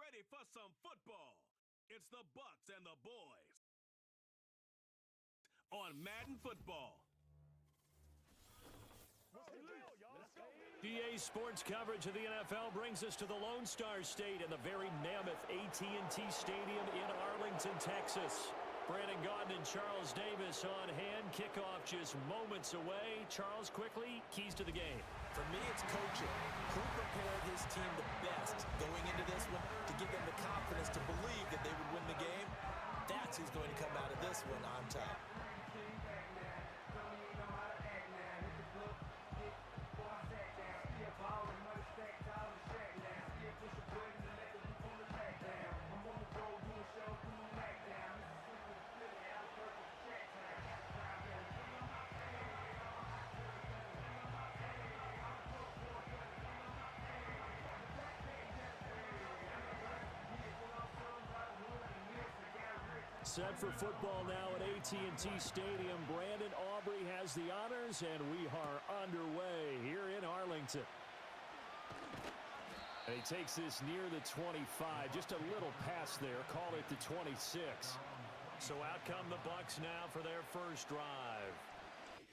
ready for some football. It's the Bucks and the boys on Madden Football. DA Sports coverage of the NFL brings us to the Lone Star State and the very mammoth AT&T Stadium in Arlington, Texas. Brandon Gaudin and Charles Davis on hand. Kickoff just moments away. Charles, quickly, keys to the game. For me, it's coaching. Who prepared his team the best going into this one to give them the confidence to believe that they would win the game? That's who's going to come out of this one on top. Set for football now at AT&T Stadium. Brandon Aubrey has the honors, and we are underway here in Arlington. And he takes this near the 25, just a little pass there. Call it the 26. So out come the Bucks now for their first drive.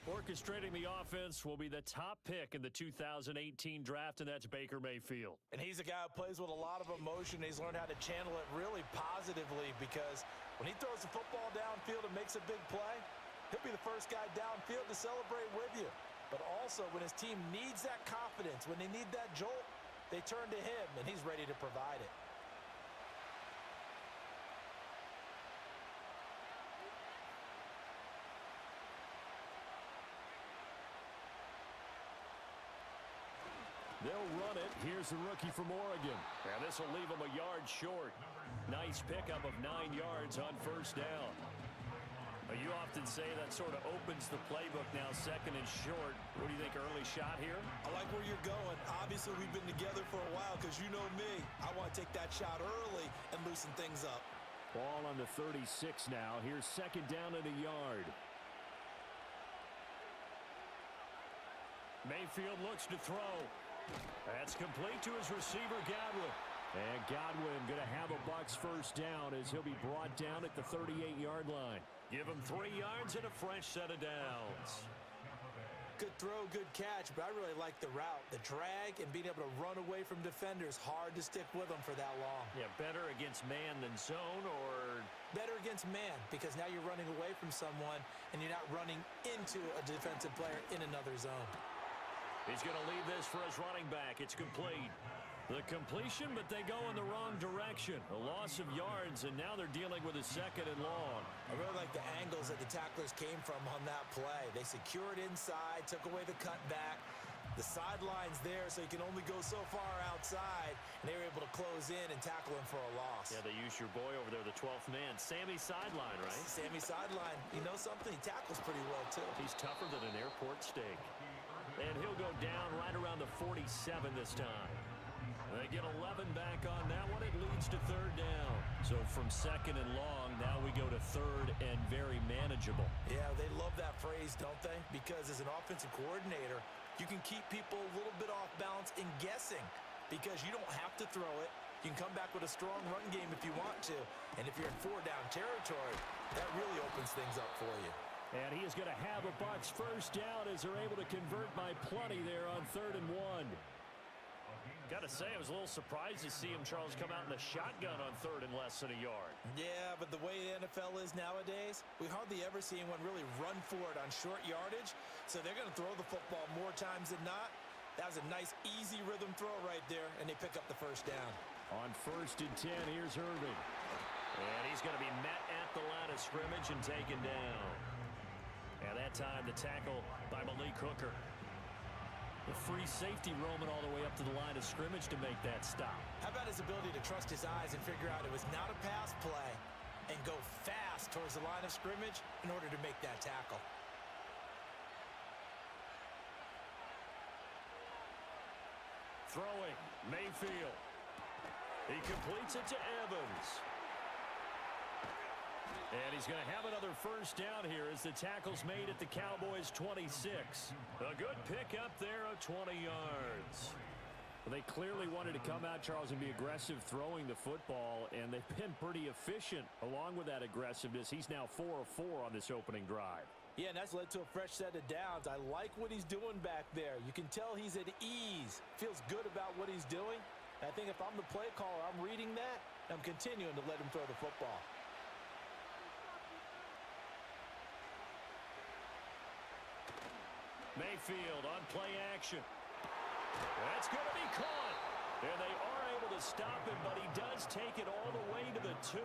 Orchestrating the offense will be the top pick in the 2018 draft, and that's Baker Mayfield. And he's a guy who plays with a lot of emotion. He's learned how to channel it really positively, because when he throws the football downfield and makes a big play, he'll be the first guy downfield to celebrate with you. But also, when his team needs that confidence, when they need that jolt, they turn to him, and he's ready to provide it. They'll run it. Here's the rookie from Oregon. And this will leave him a yard short. Nice pickup of 9 yards on first down. You often say that sort of opens the playbook now, second and short. What do you think, early shot here? I like where you're going. Obviously, we've been together for a while, because you know me. I want to take that shot early and loosen things up. Ball on the 36 now. Here's second down and a yard. Mayfield looks to throw. That's complete to his receiver, Godwin. And Godwin going to have a Bucks first down as he'll be brought down at the 38-yard line. Give him 3 yards and a fresh set of downs. Good throw, good catch, but I really like the route. The drag and being able to run away from defenders, hard to stick with them for that long. Yeah, better against man than zone, or? Better against man, because now you're running away from someone and you're not running into a defensive player in another zone. He's going to leave this for his running back. It's complete. The completion, but they go in the wrong direction. A loss of yards, and now they're dealing with a second and long. I really like the angles that the tacklers came from on that play. They secured inside, took away the cutback. The sideline's there, so you can only go so far outside, and they were able to close in and tackle him for a loss. Yeah, they used your boy over there, the 12th man. Sammy Sideline, right? Sammy Sideline. You know something? He tackles pretty well, too. He's tougher than an airport steak. And he'll go down right around the 47 this time. They get 11 back on that one. It leads to third down. So from second and long, now we go to third and very manageable. Yeah, they love that phrase, don't they? Because as an offensive coordinator, you can keep people a little bit off balance in guessing, because you don't have to throw it. You can come back with a strong run game if you want to. And if you're in 4-down territory, that really opens things up for you. And he is going to have a Bucks first down as they're able to convert by plenty there on 3rd and 1. Got to say, I was a little surprised to see him, Charles, come out in the shotgun on 3rd and less than a yard. Yeah, but the way the NFL is nowadays, we hardly ever see anyone really run for it on short yardage. So they're going to throw the football more times than not. That was a nice, easy rhythm throw right there, and they pick up the first down. On 1st and 10, here's Irving. And he's going to be met at the line of scrimmage and taken down. And that time, the tackle by Malik Hooker. The free safety roaming all the way up to the line of scrimmage to make that stop. How about his ability to trust his eyes and figure out it was not a pass play and go fast towards the line of scrimmage in order to make that tackle? Throwing, Mayfield. He completes it to Evans. And he's going to have another first down here as the tackle's made at the Cowboys' 26. A good pickup there of 20 yards. They clearly wanted to come out, Charles, and be aggressive throwing the football, and they've been pretty efficient along with that aggressiveness. He's now 4 of 4 on this opening drive. Yeah, and that's led to a fresh set of downs. I like what he's doing back there. You can tell he's at ease, feels good about what he's doing. I think if I'm the play caller, I'm reading that, and I'm continuing to let him throw the football. Mayfield on play action. That's going to be caught. And they are able to stop him, but he does take it all the way to the 2.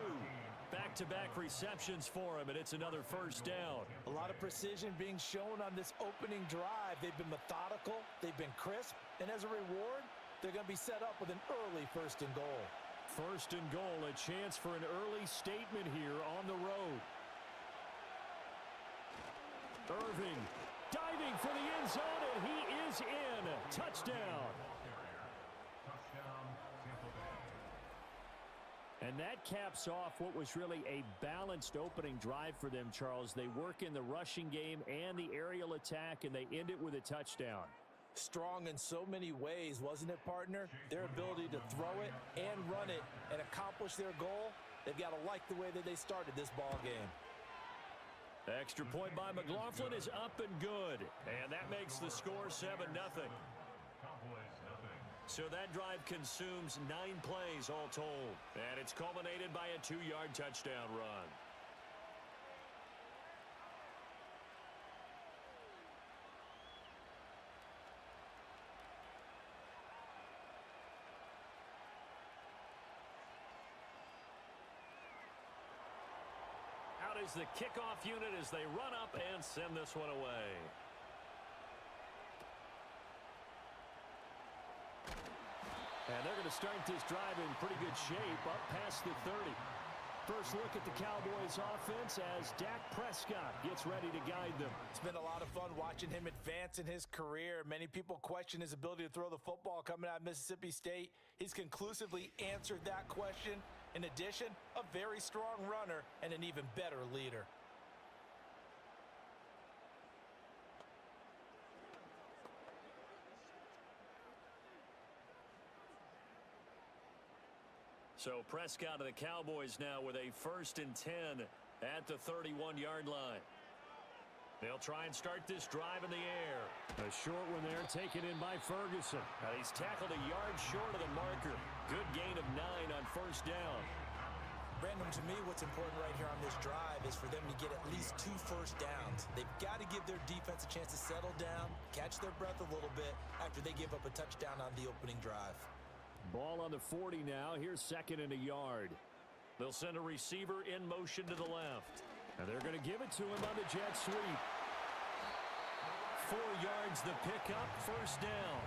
Back-to-back receptions for him, and it's another first down. A lot of precision being shown on this opening drive. They've been methodical, they've been crisp, and as a reward, they're going to be set up with an early 1st and goal. 1st and goal, a chance for an early statement here on the road. Irving diving for the end zone, and he is in. Touchdown. And that caps off what was really a balanced opening drive for them, Charles. They work in the rushing game and the aerial attack, and they end it with a touchdown. Strong in so many ways, wasn't it, partner? Their ability to throw it and run it and accomplish their goal, they've got to like the way that they started this ball game. Extra point by McLaughlin is up and good. And that makes the score 7-0. So that drive consumes 9 plays all told. And it's culminated by a 2-yard touchdown run. Out is the kickoff unit as they run up and send this one away. And they're going to start this drive in pretty good shape, up past the 30. First look at the Cowboys offense as Dak Prescott gets ready to guide them. It's been a lot of fun watching him advance in his career. Many people question his ability to throw the football coming out of Mississippi State. He's conclusively answered that question. In addition, a very strong runner and an even better leader. So Prescott of the Cowboys now with a 1st and 10 at the 31-yard line. They'll try and start this drive in the air. A short one there taken in by Ferguson. He's tackled a yard short of the marker. Good gain of 9 on 1st down. Brandon, to me, what's important right here on this drive is for them to get at least 2 first downs. They've got to give their defense a chance to settle down, catch their breath a little bit after they give up a touchdown on the opening drive. Ball on the 40 now. Here's 2nd and a yard. They'll send a receiver in motion to the left. And they're going to give it to him on the jet sweep. 4 yards the pickup, 1st down.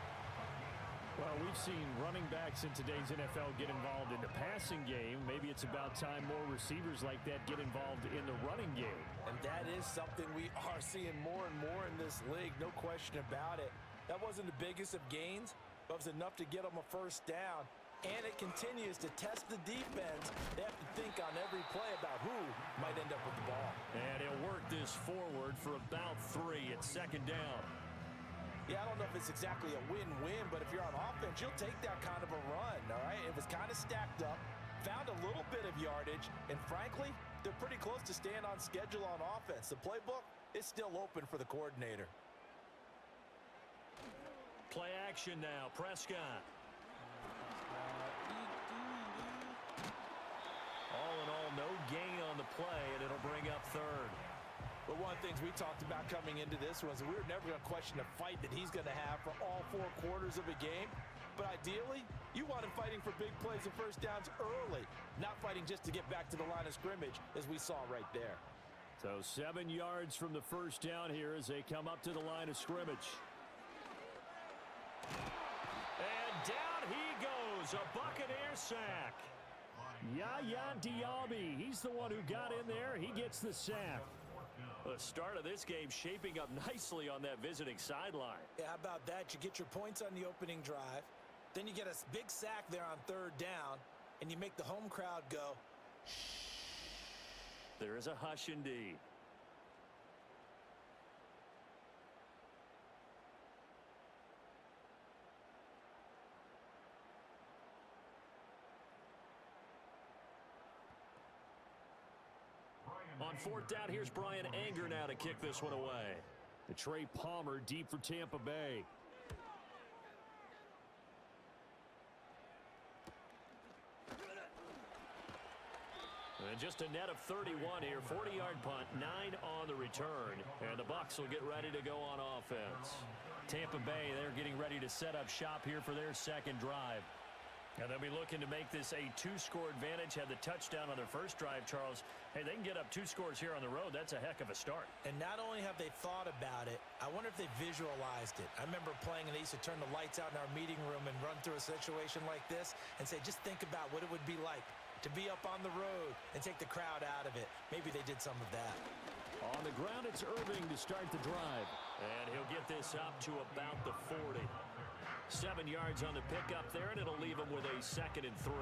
Well, we've seen running backs in today's NFL get involved in the passing game. Maybe it's about time more receivers like that get involved in the running game. And that is something we are seeing more and more in this league, no question about it. That wasn't the biggest of gains, but it was enough to get them a 1st down. And it continues to test the defense. They have to think on every play about who might end up with the ball. And he'll work this forward for about 3 at 2nd down. Yeah, I don't know if it's exactly a win-win, but if you're on offense, you'll take that kind of a run, all right? It was kind of stacked up, found a little bit of yardage, and frankly, they're pretty close to staying on schedule on offense. The playbook is still open for the coordinator. Play action now, Prescott. All in all, no gain on the play, and it'll bring up 3rd. But one of the things we talked about coming into this was we were never going to question the fight that he's going to have for all 4 quarters of a game. But ideally, you want him fighting for big plays and 1st downs early, not fighting just to get back to the line of scrimmage, as we saw right there. So 7 yards from the 1st down here as they come up to the line of scrimmage. And down he goes, a Buccaneer sack. Yaya Diaby, he's the one who got in there. He gets the sack. The start of this game shaping up nicely on that visiting sideline. Yeah, how about that? You get your points on the opening drive. Then you get a big sack there on 3rd down, and you make the home crowd go, shh. There is a hush indeed. fourth down, here's Brian Anger now to kick this one away. The Trey Palmer deep for Tampa Bay. And just a net of 31 here. 40-yard punt, 9 on the return. And the Bucs will get ready to go on offense. Tampa Bay, they're getting ready to set up shop here for their second drive. And they'll be looking to make this a 2-score advantage. Had the touchdown on their first drive, Charles. Hey, they can get up 2 scores here on the road. That's a heck of a start. And not only have they thought about it, I wonder if they visualized it. I remember playing, and they used to turn the lights out in our meeting room and run through a situation like this and say, just think about what it would be like to be up on the road and take the crowd out of it. Maybe they did some of that. On the ground, it's Irving to start the drive. And he'll get this up to about the 40. 7 yards on the pickup there, and it'll leave him with a 2nd and 3.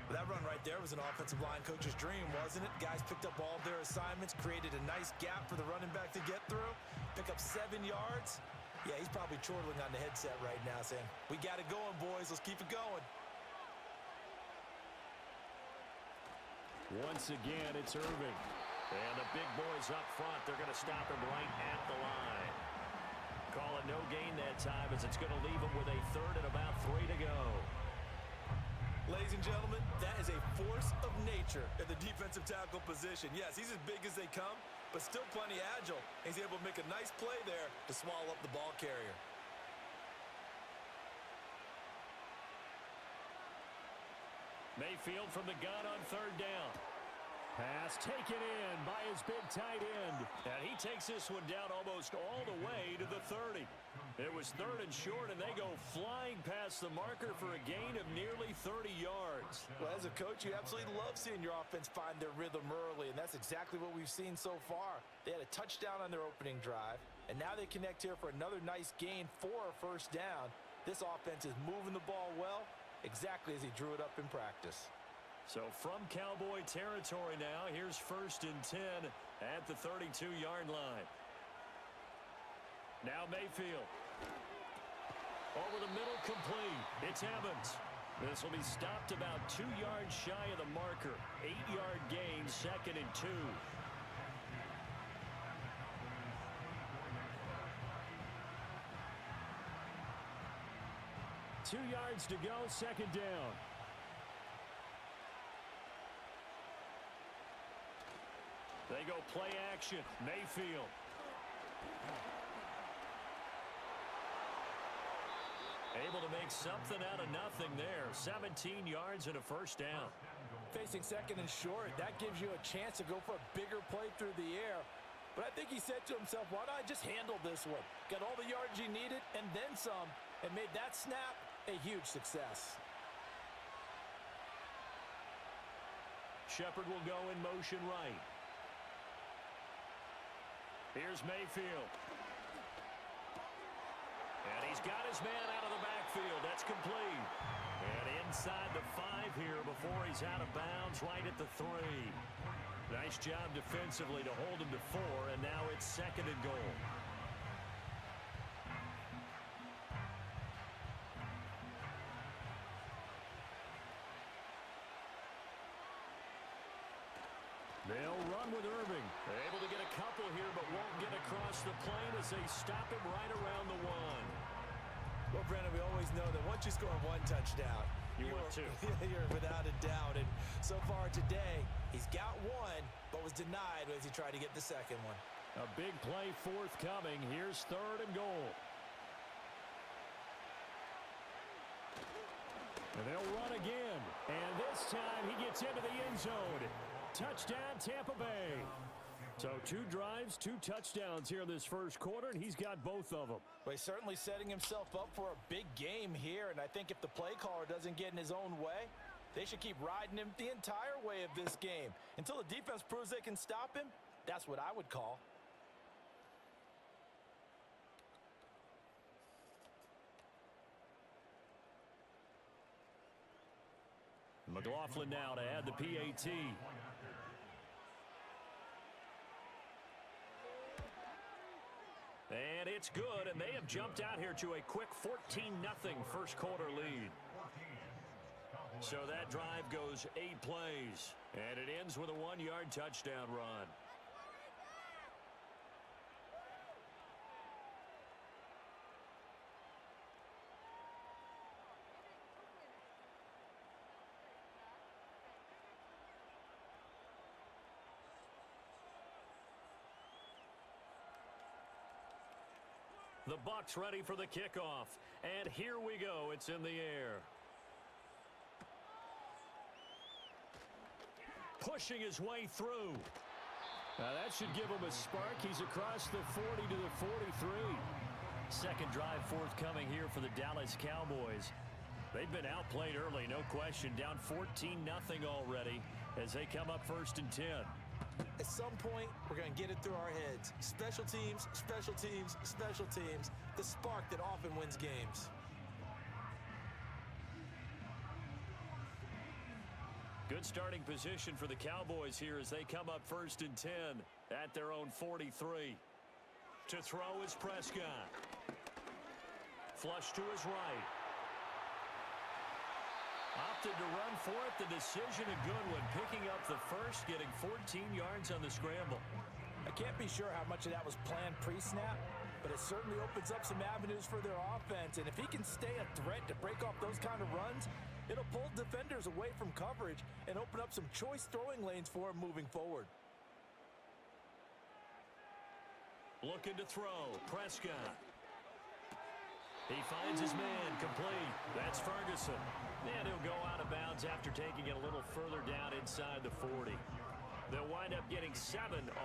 Well, that run right there was an offensive line coach's dream, wasn't it? Guys picked up all their assignments, created a nice gap for the running back to get through, pick up 7 yards. Yeah, he's probably chortling on the headset right now saying, we got it going, boys. Let's keep it going. Once again, it's Irving. And the big boys up front, they're going to stop him right at the line. Call it no gain that time, as it's going to leave him with a 3rd and about 3 to go. Ladies and gentlemen, that is a force of nature at the defensive tackle position. Yes, he's as big as they come, but still plenty agile. He's able to make a nice play there to swallow up the ball carrier. Mayfield from the gun on 3rd down. Pass taken in by his big tight end. And he takes this one down almost all the way to the 30. It was 3rd and short, and they go flying past the marker for a gain of nearly 30 yards. Well, as a coach, you absolutely love seeing your offense find their rhythm early, and that's exactly what we've seen so far. They had a touchdown on their opening drive, and now they connect here for another nice gain for a 1st down. This offense is moving the ball well, exactly as he drew it up in practice. So from Cowboy territory now, here's 1st and 10 at the 32-yard line. Now Mayfield. Over the middle, complete. It's Evans. This will be stopped about 2 yards shy of the marker. 8-yard gain, 2nd and 2. Two yards to go, 2nd down. They go play action. Mayfield. Able to make something out of nothing there. 17 yards and a 1st down. Facing 2nd and short, that gives you a chance to go for a bigger play through the air. But I think he said to himself, why not just handle this one? Got all the yards he needed and then some, and made that snap a huge success. Shepard will go in motion right. Here's Mayfield. And he's got his man out of the backfield. That's complete. And inside the 5 here before he's out of bounds, right at the 3. Nice job defensively to hold him to 4, and now it's 2nd and goal. They'll run with Irving. They're able to get a couple here, but won't get across the plane as they stop him right around the 1. Well, Brandon, we always know that once you score 1 touchdown, you're without a doubt. And so far today, he's got 1, but was denied as he tried to get the 2nd one. A big play forthcoming. Here's 3rd and goal. And they'll run again. And this time he gets into the end zone. Touchdown, Tampa Bay. So 2 drives, 2 touchdowns here in this 1st quarter, and he's got both of them. Well, he's certainly setting himself up for a big game here, and I think if the play caller doesn't get in his own way, they should keep riding him the entire way of this game. Until the defense proves they can stop him, that's what I would call. McLaughlin now to add the PAT. And it's good, and they have jumped out here to a quick 14-0 1st quarter lead. So that drive goes 8 plays, and it ends with a 1-yard touchdown run. The Bucs ready for the kickoff. And here we go. It's in the air. Pushing his way through. Now that should give him a spark. He's across the 40 to the 43. Second drive forthcoming here for the Dallas Cowboys. They've been outplayed early, no question. Down 14-0 already as they come up 1st and 10. At some point, we're going to get it through our heads. Special teams, special teams, special teams. The spark that often wins games. Good starting position for the Cowboys here as they come up 1st and 10 at their own 43. To throw is Prescott. Flush to his right. Opted to run for it. The decision a good one. Picking up the first, getting 14 yards on the scramble. I can't be sure how much of that was planned pre-snap, but it certainly opens up some avenues for their offense. And if he can stay a threat to break off those kind of runs, it'll pull defenders away from coverage and open up some choice throwing lanes for him moving forward. Looking to throw. Prescott. He finds his man complete. That's Ferguson. And he'll go out of bounds after taking it a little further down inside the 40. They'll wind up getting 7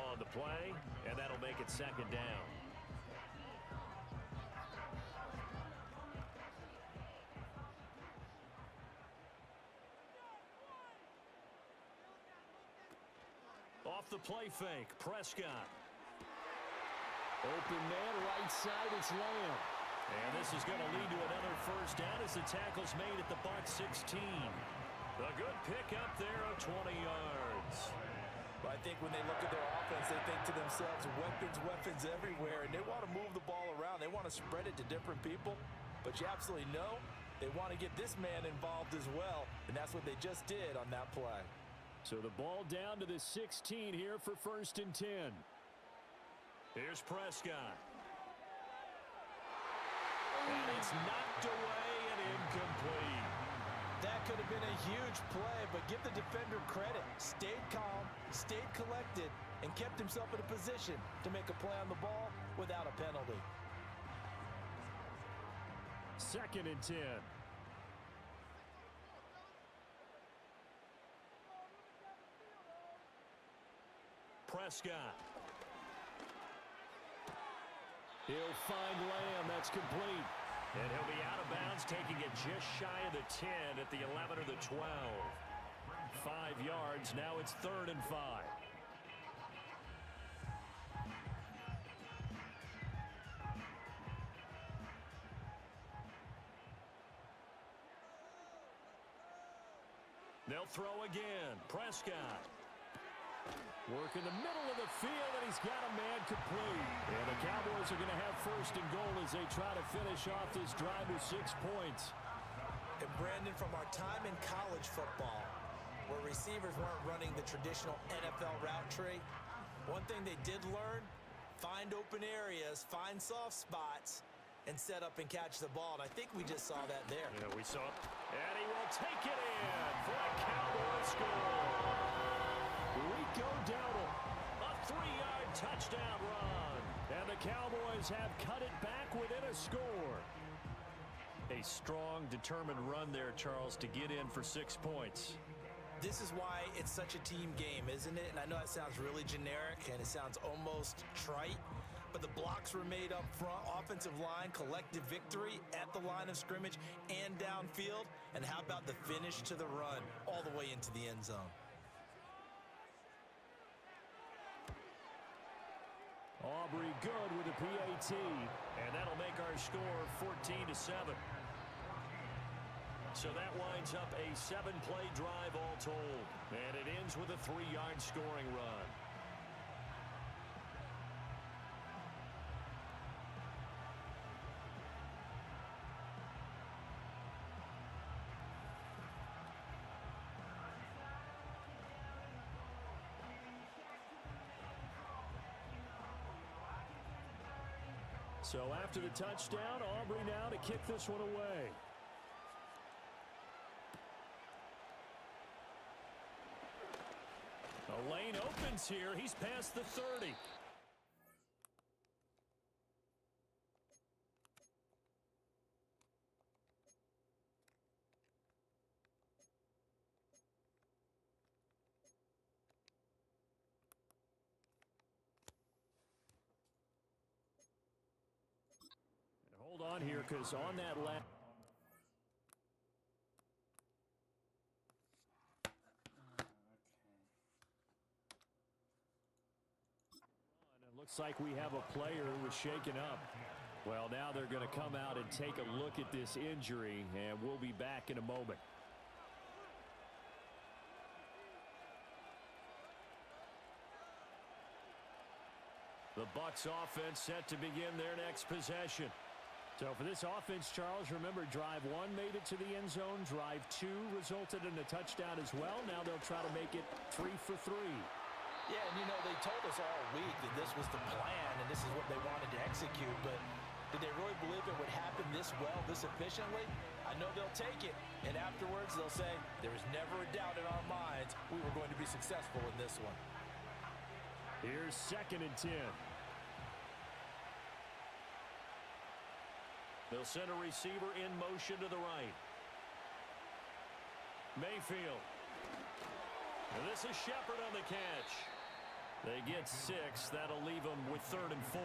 on the play, and that'll make it 2nd down. Off the play fake, Prescott. Open man, right side, it's Lamb. And this is going to lead to another 1st down as the tackle's made at the Bucs 16. A good pickup there of 20 yards. But I think when they look at their offense, they think to themselves, weapons, weapons everywhere, and they want to move the ball around. They want to spread it to different people, but you absolutely know they want to get this man involved as well, and that's what they just did on that play. So the ball down to the 16 here for 1st and 10. Here's Prescott. And it's knocked away and incomplete. That could have been a huge play, but give the defender credit. Stayed calm, stayed collected, and kept himself in a position to make a play on the ball without a penalty. 2nd and 10. Prescott. He'll find Lamb. That's complete. And he'll be out of bounds, taking it just shy of the 10 at the 11 or the 12. 5 yards. Now it's 3rd and 5. They'll throw again. Prescott. Work in the middle of the field, and he's got a man complete. And the Cowboys are going to have 1st and goal as they try to finish off this drive with 6 points. And Brandon, from our time in college football, where receivers weren't running the traditional NFL route tree, one thing they did learn, find open areas, find soft spots, and set up and catch the ball. And I think we just saw that there. Yeah, we saw it. And he will take it in for a Cowboys score. Rico Dowdle, a 3-yard touchdown run. And the Cowboys have cut it back within a score. A strong, determined run there, Charles, to get in for 6 points. This is why it's such a team game, isn't it? And I know that sounds really generic and it sounds almost trite, but the blocks were made up front, offensive line, collective victory at the line of scrimmage and downfield. And how about the finish to the run all the way into the end zone? Aubrey good with a PAT, and that'll make our score 14-7. So that winds up a 7-play drive all told, and it ends with a 3-yard scoring run. So after the touchdown, Aubrey now to kick this one away. A lane opens here. He's past the 30. on here because on that last. It looks like we have a player who was shaken up. Well, now they're going to come out and take a look at this injury, and we'll be back in a moment. The Bucs offense set to begin their next possession. So for this offense, Charles, remember drive 1 made it to the end zone. Drive 2 resulted in a touchdown as well. Now they'll try to make it 3 for 3. Yeah, and you know, they told us all week that this was the plan and this is what they wanted to execute, but did they really believe it would happen this well, this efficiently? I know they'll take it, and afterwards they'll say, there was never a doubt in our minds we were going to be successful in this one. Here's 2nd and 10. They'll send a receiver in motion to the right. Mayfield. And this is Shepard on the catch. They get 6. That'll leave them with 3rd and 4.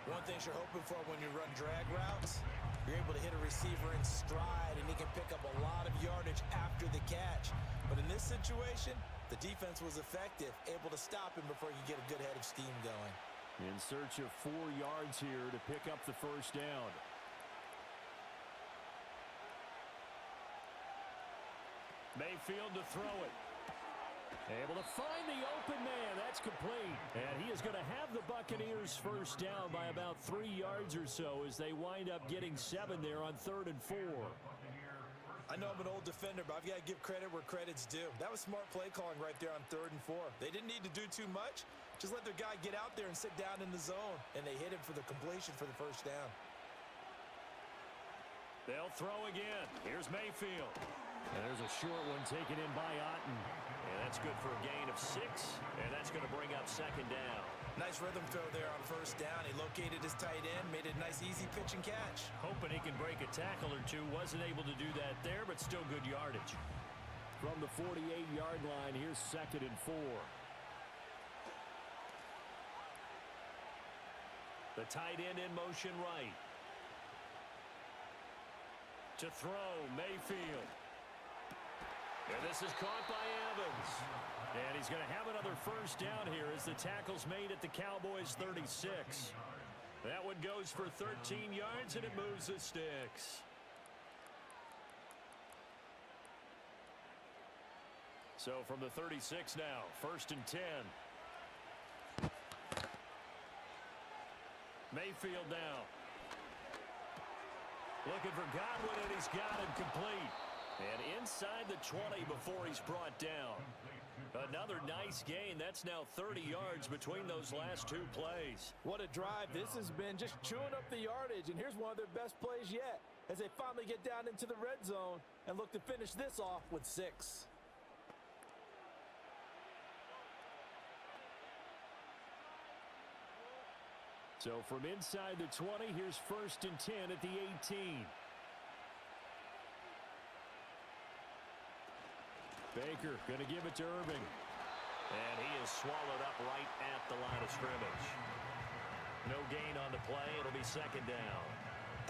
One thing you're hoping for when you run drag routes, you're able to hit a receiver in stride, and he can pick up a lot of yardage after the catch. But in this situation, the defense was effective, able to stop him before you get a good head of steam going. In search of 4 yards here to pick up the first down. Mayfield to throw it. Able to find the open man. That's complete. And he is going to have the Buccaneers first down by about 3 yards or so as they wind up getting 7 there on 3rd and 4. I know I'm an old defender, but I've got to give credit where credit's due. That was smart play calling right there on 3rd and 4. They didn't need to do too much. Just let their guy get out there and sit down in the zone, and they hit him for the completion for the first down. They'll throw again. Here's Mayfield. And there's a short one taken in by Otten. And that's good for a gain of 6, and that's going to bring up 2nd down. Nice rhythm throw there on first down. He located his tight end, made it a nice, easy pitch and catch. Hoping he can break a tackle or two. Wasn't able to do that there, but still good yardage. From the 48-yard line, here's 2nd and 4. The tight end in motion right. To throw, Mayfield. And this is caught by Evans. And he's going to have another first down here as the tackle's made at the Cowboys' 36. That one goes for 13 yards, and it moves the sticks. So from the 36 now, 1st and 10. Mayfield now. Looking for Godwin, and he's got him complete. And inside the 20 before he's brought down. Another nice gain. That's now 30 yards between those last 2 plays. What a drive this has been, just chewing up the yardage. And here's one of their best plays yet as they finally get down into the red zone and look to finish this off with 6. So from inside the 20, here's 1st and 10 at the 18. Baker going to give it to Irving. And he is swallowed up right at the line of scrimmage. No gain on the play. It'll be 2nd down.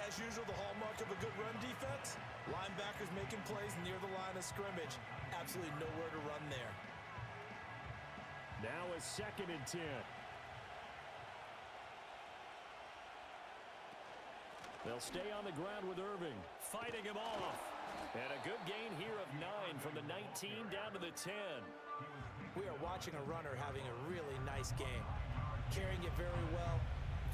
As usual, the hallmark of a good run defense, linebackers making plays near the line of scrimmage. Absolutely nowhere to run there. Now a 2nd and 10. They'll stay on the ground with Irving. Fighting him off. And a good gain here of 9 from the 19 down to the 10. We are watching a runner having a really nice game. Carrying it very well.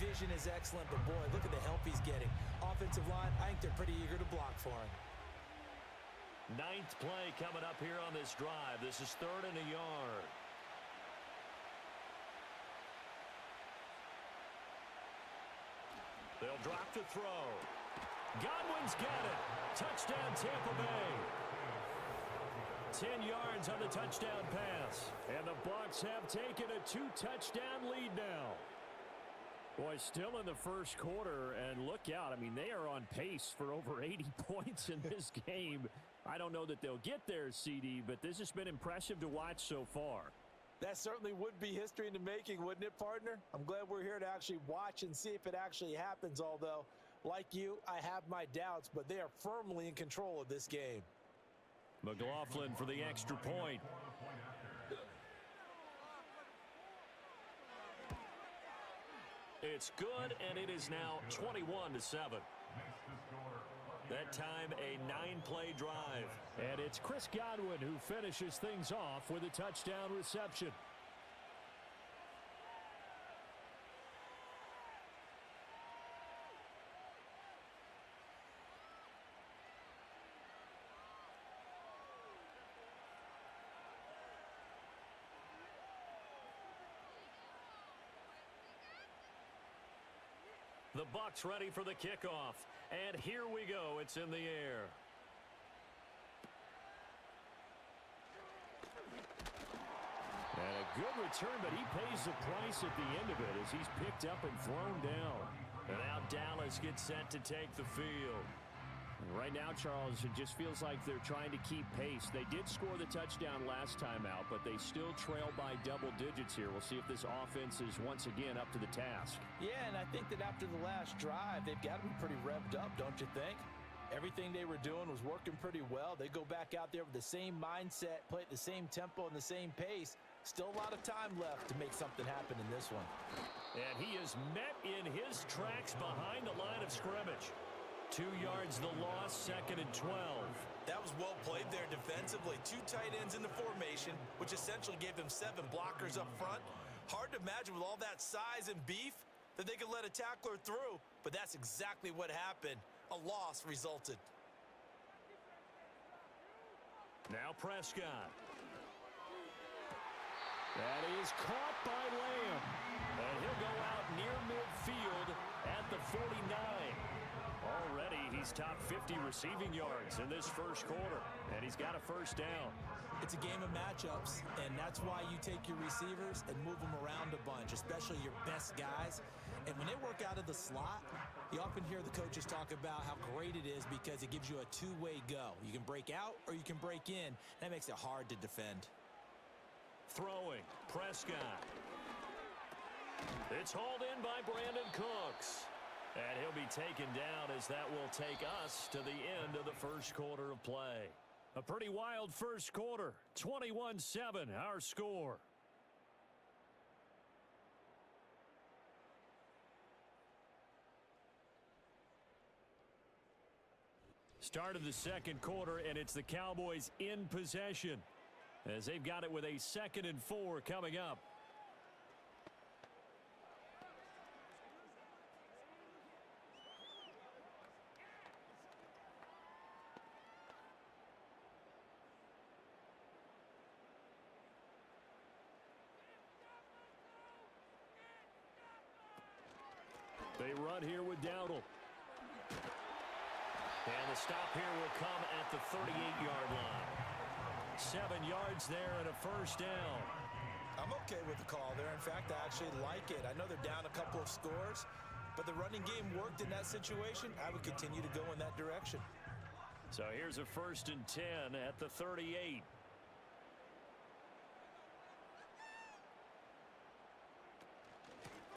Vision is excellent, but boy, look at the help he's getting. Offensive line, I think they're pretty eager to block for him. 9th play coming up here on this drive. This is 3rd and a yard. They'll drop to throw. Godwin's got it. Touchdown, Tampa Bay. 10 yards on the touchdown pass. And the Bucs have taken a 2-touchdown lead now. Boy, still in the first quarter, and look out. I mean, they are on pace for over 80 points in this game. I don't know that they'll get there, CD, but this has been impressive to watch so far. That certainly would be history in the making, wouldn't it, partner? I'm glad we're here to actually watch and see if it actually happens, although Like you, I have my doubts, but they are firmly in control of this game. McLaughlin for the extra point. It's good, and it is now 21-7. That time, a 9-play drive. And it's Chris Godwin who finishes things off with a touchdown reception. The Bucs ready for the kickoff. And here we go. It's in the air. And a good return, but he pays the price at the end of it as he's picked up and thrown down. And now Dallas gets set to take the field. Right now, Charles, it just feels like they're trying to keep pace. They did score the touchdown last time out, but they still trail by double digits here. We'll see if this offense is once again up to the task. Yeah, and I think that after the last drive, they've got to be pretty revved up, don't you think? Everything they were doing was working pretty well. They go back out there with the same mindset, play at the same tempo and the same pace. Still a lot of time left to make something happen in this one. And he is met in his tracks behind the line of scrimmage. 2 yards the loss, 2nd and 12. That was well played there defensively. 2 tight ends in the formation, which essentially gave them 7 blockers up front. Hard to imagine with all that size and beef that they could let a tackler through, but that's exactly what happened. A loss resulted. Now Prescott. That is caught by Lamb. And he'll go out near midfield at the 49. Already, he's top 50 receiving yards in this first quarter, and he's got a first down. It's a game of matchups, and that's why you take your receivers and move them around a bunch, especially your best guys. And when they work out of the slot, you often hear the coaches talk about how great it is because it gives you a two-way go. You can break out or you can break in. That makes it hard to defend. Throwing, Prescott. It's hauled in by Brandon Cooks. And he'll be taken down as that will take us to the end of the first quarter of play. A pretty wild first quarter. 21-7, our score. Start of the second quarter, and it's the Cowboys in possession as they've got it with a 2nd and 4 coming up. They run here with Dowdle. And the stop here will come at the 38-yard line. 7 yards there and a first down. I'm okay with the call there. In fact, I actually like it. I know they're down a couple of scores, but the running game worked in that situation. I would continue to go in that direction. So here's a 1st and 10 at the 38.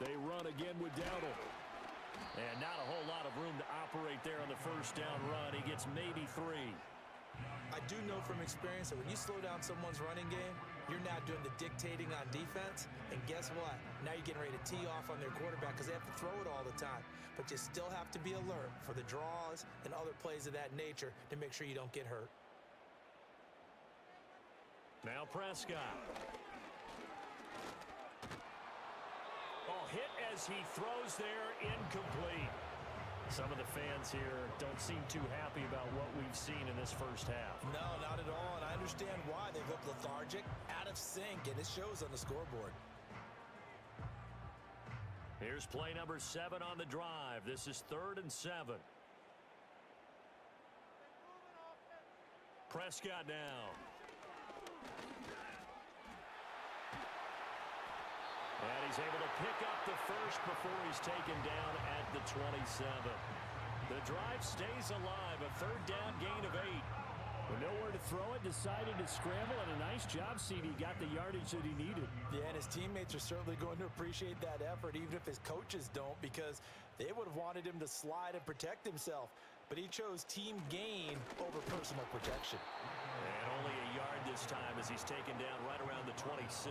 They run again with Dowdle. And not a whole lot of room to operate there on the first down run. He gets maybe 3. I do know from experience that when you slow down someone's running game, you're now doing the dictating on defense. And guess what? Now you're getting ready to tee off on their quarterback because they have to throw it all the time. But you still have to be alert for the draws and other plays of that nature to make sure you don't get hurt. Now Prescott. Hit as he throws there, incomplete. Some of the fans here don't seem too happy about what we've seen in this first half. No, not at all, and I understand why. They look lethargic, out of sync, and it shows on the scoreboard. Here's play number 7 on the drive. This is 3rd and 7. Prescott now. And he's able to pick up the first before he's taken down at the 27. The drive stays alive, a 3rd down gain of 8. With nowhere to throw it, decided to scramble, and a nice job, CD. Got the yardage that he needed. Yeah, and his teammates are certainly going to appreciate that effort, even if his coaches don't, because they would have wanted him to slide and protect himself. But he chose team gain over personal protection. And only a yard this time as he's taken down right around the 26.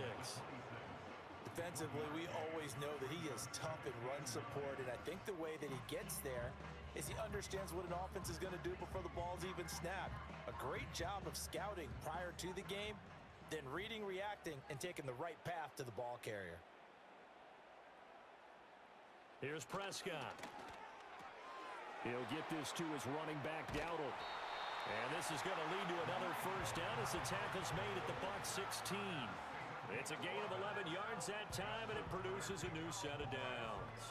Defensively, we always know that he is tough in run support, and I think the way that he gets there is he understands what an offense is going to do before the ball's even snapped. A great job of scouting prior to the game, then reading, reacting, and taking the right path to the ball carrier. Here's Prescott. He'll get this to his running back, Dowdle. And this is going to lead to another first down as the tackle's made at the Bucs 16. It's a gain of 11 yards that time, and it produces a new set of downs.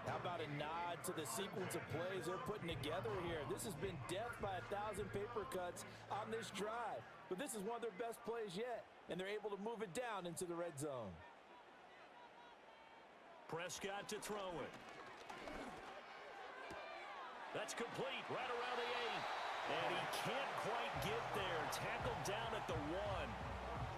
How about a nod to the sequence of plays they're putting together here? This has been death by 1,000 paper cuts on this drive. But this is one of their best plays yet, and they're able to move it down into the red zone. Prescott to throw it. That's complete right around the 8. And he can't quite get there. Tackled down at the 1.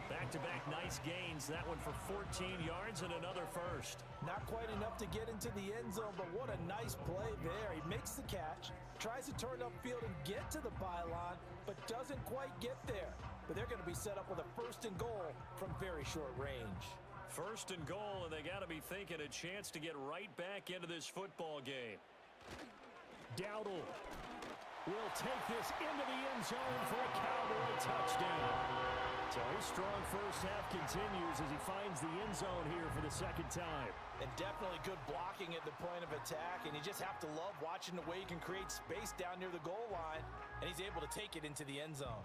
Back-to-back nice gains. That one for 14 yards and another first. Not quite enough to get into the end zone, but what a nice play there. He makes the catch, tries to turn upfield and get to the pylon, but doesn't quite get there. But they're going to be set up with a first and goal from very short range. First and goal, and they got to be thinking a chance to get right back into this football game. Dowdle will take this into the end zone for a Cowboy touchdown. So his strong first half continues as he finds the end zone here for the second time. And definitely good blocking at the point of attack, and you just have to love watching the way he can create space down near the goal line, and he's able to take it into the end zone.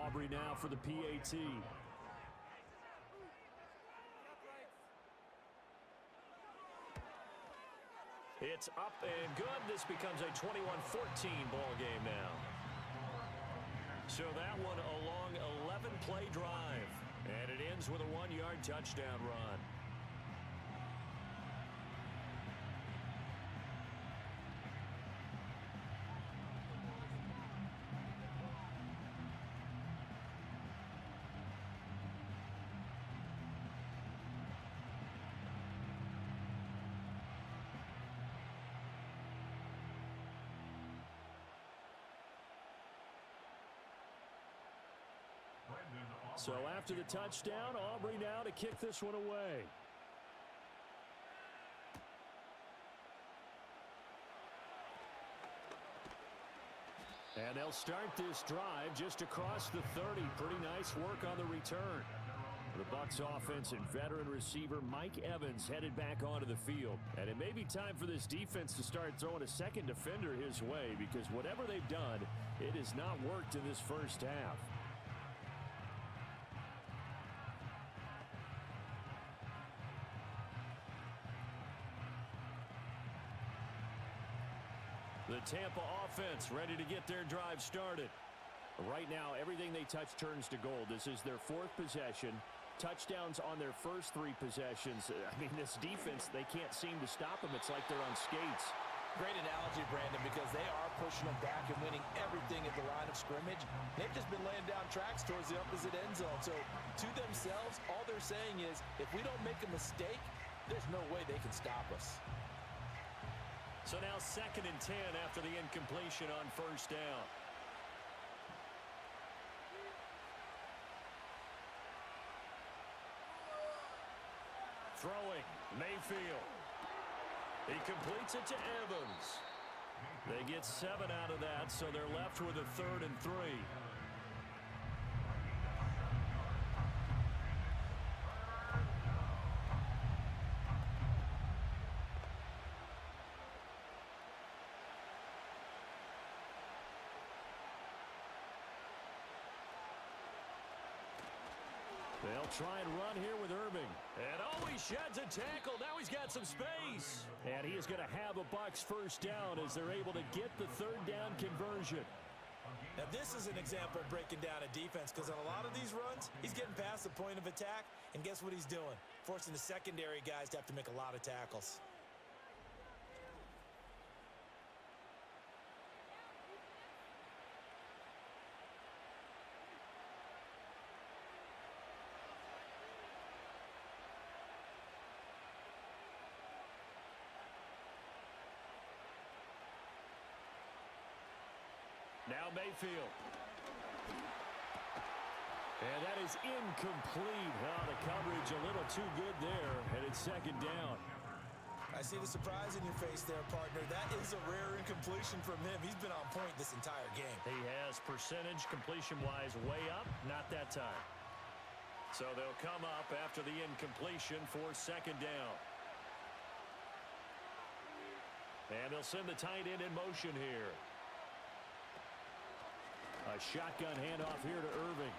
Aubrey now for the PAT. It's up and good. This becomes a 21-14 ball game now. So that one a long 11-play drive. And it ends with a 1-yard touchdown run. So after the touchdown, Aubrey now to kick this one away. And they'll start this drive just across the 30. Pretty nice work on the return. The Bucs offense and veteran receiver Mike Evans headed back onto the field. And it may be time for this defense to start throwing a second defender his way, because whatever they've done, it has not worked in this first half. The Tampa offense ready to get their drive started. Right now, everything they touch turns to gold. This is their 4th possession. Touchdowns on their first 3 possessions. I mean, this defense, they can't seem to stop them. It's like they're on skates. Great analogy, Brandon, because they are pushing them back and winning everything at the line of scrimmage. They've just been laying down tracks towards the opposite end zone. So to themselves, all they're saying is, if we don't make a mistake, there's no way they can stop us. So now 2nd and 10 after the incompletion on first down. Throwing, Mayfield. He completes it to Evans. They get 7 out of that, so they're left with a 3rd and 3. They'll They'll try and run here with Irving. And he sheds a tackle. Now he's got some space. And he is going to have a Bucs first down as they're able to get the third down conversion. Now, this is an example of breaking down a defense because on a lot of these runs, he's getting past the point of attack, and guess what he's doing? Forcing the secondary guys to have to make a lot of tackles. Now Mayfield. And that is incomplete. Oh, the coverage a little too good there, and it's second down. I see the surprise in your face there, partner. That is a rare incompletion from him. He's been on point this entire game. He has percentage completion-wise way up, not that time. So they'll come up after the incompletion for second down. And they'll send the tight end in motion here. A shotgun handoff here to Irving.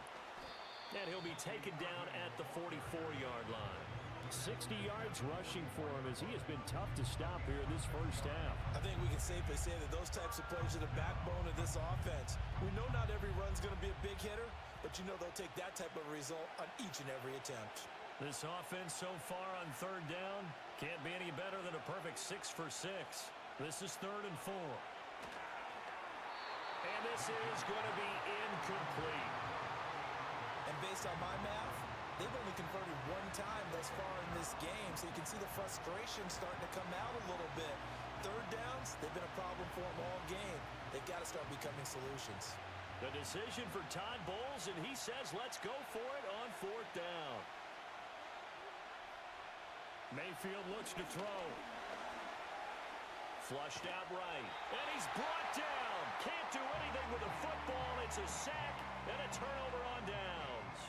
And he'll be taken down at the 44-yard line. 60 yards rushing for him as he has been tough to stop here in this first half. I think we can safely say that those types of plays are the backbone of this offense. We know not every run's going to be a big hitter, but you know they'll take that type of result on each and every attempt. This offense so far on third down can't be any better than a perfect 6 for 6. This is 3rd and 4. And this is going to be incomplete. And based on my math, they've only converted one time thus far in this game, so you can see the frustration starting to come out a little bit. Third downs, they've been a problem for them all game. They've got to start becoming solutions. The decision for Todd Bowles, and he says let's go for it on 4th down. Mayfield looks to throw. Flushed out right. And he's brought down. Can't do anything with the football. It's a sack and a turnover on downs.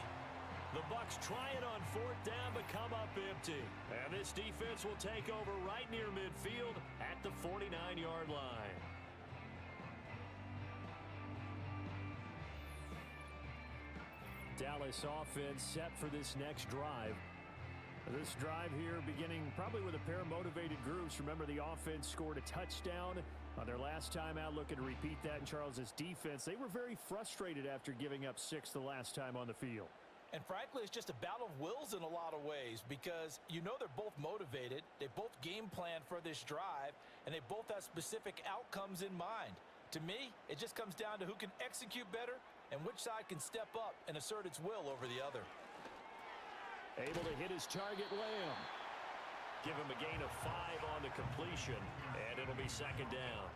The Bucs try it on 4th down but come up empty. And this defense will take over right near midfield at the 49-yard line. Dallas offense set for this next drive. This drive here beginning probably with a pair of motivated groups. Remember, the offense scored a touchdown on their last time out. Looking to repeat that in Charles's defense. They were very frustrated after giving up 6 the last time on the field. And frankly, it's just a battle of wills in a lot of ways because you know they're both motivated. They both game plan for this drive, and they both have specific outcomes in mind. To me, it just comes down to who can execute better and which side can step up and assert its will over the other. Able to hit his target, Lamb. Give him a gain of 5 on the completion, and it'll be second down.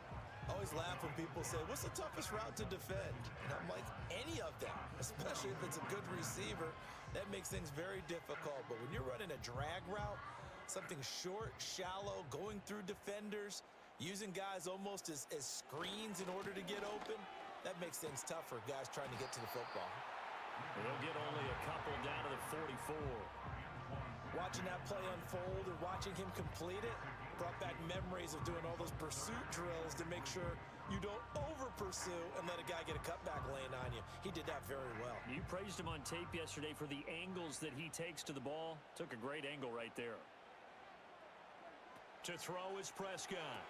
I always laugh when people say, what's the toughest route to defend? And I'm like, any of them, especially if it's a good receiver. That makes things very difficult. But when you're running a drag route, something short, shallow, going through defenders, using guys almost as screens in order to get open, that makes things tough for guys trying to get to the football. They'll get only a couple down to the 44. Watching that play unfold and watching him complete it brought back memories of doing all those pursuit drills to make sure you don't over-pursue and let a guy get a cutback lane on you. He did that very well. You praised him on tape yesterday for the angles that he takes to the ball. Took a great angle right there. To throw is Prescott.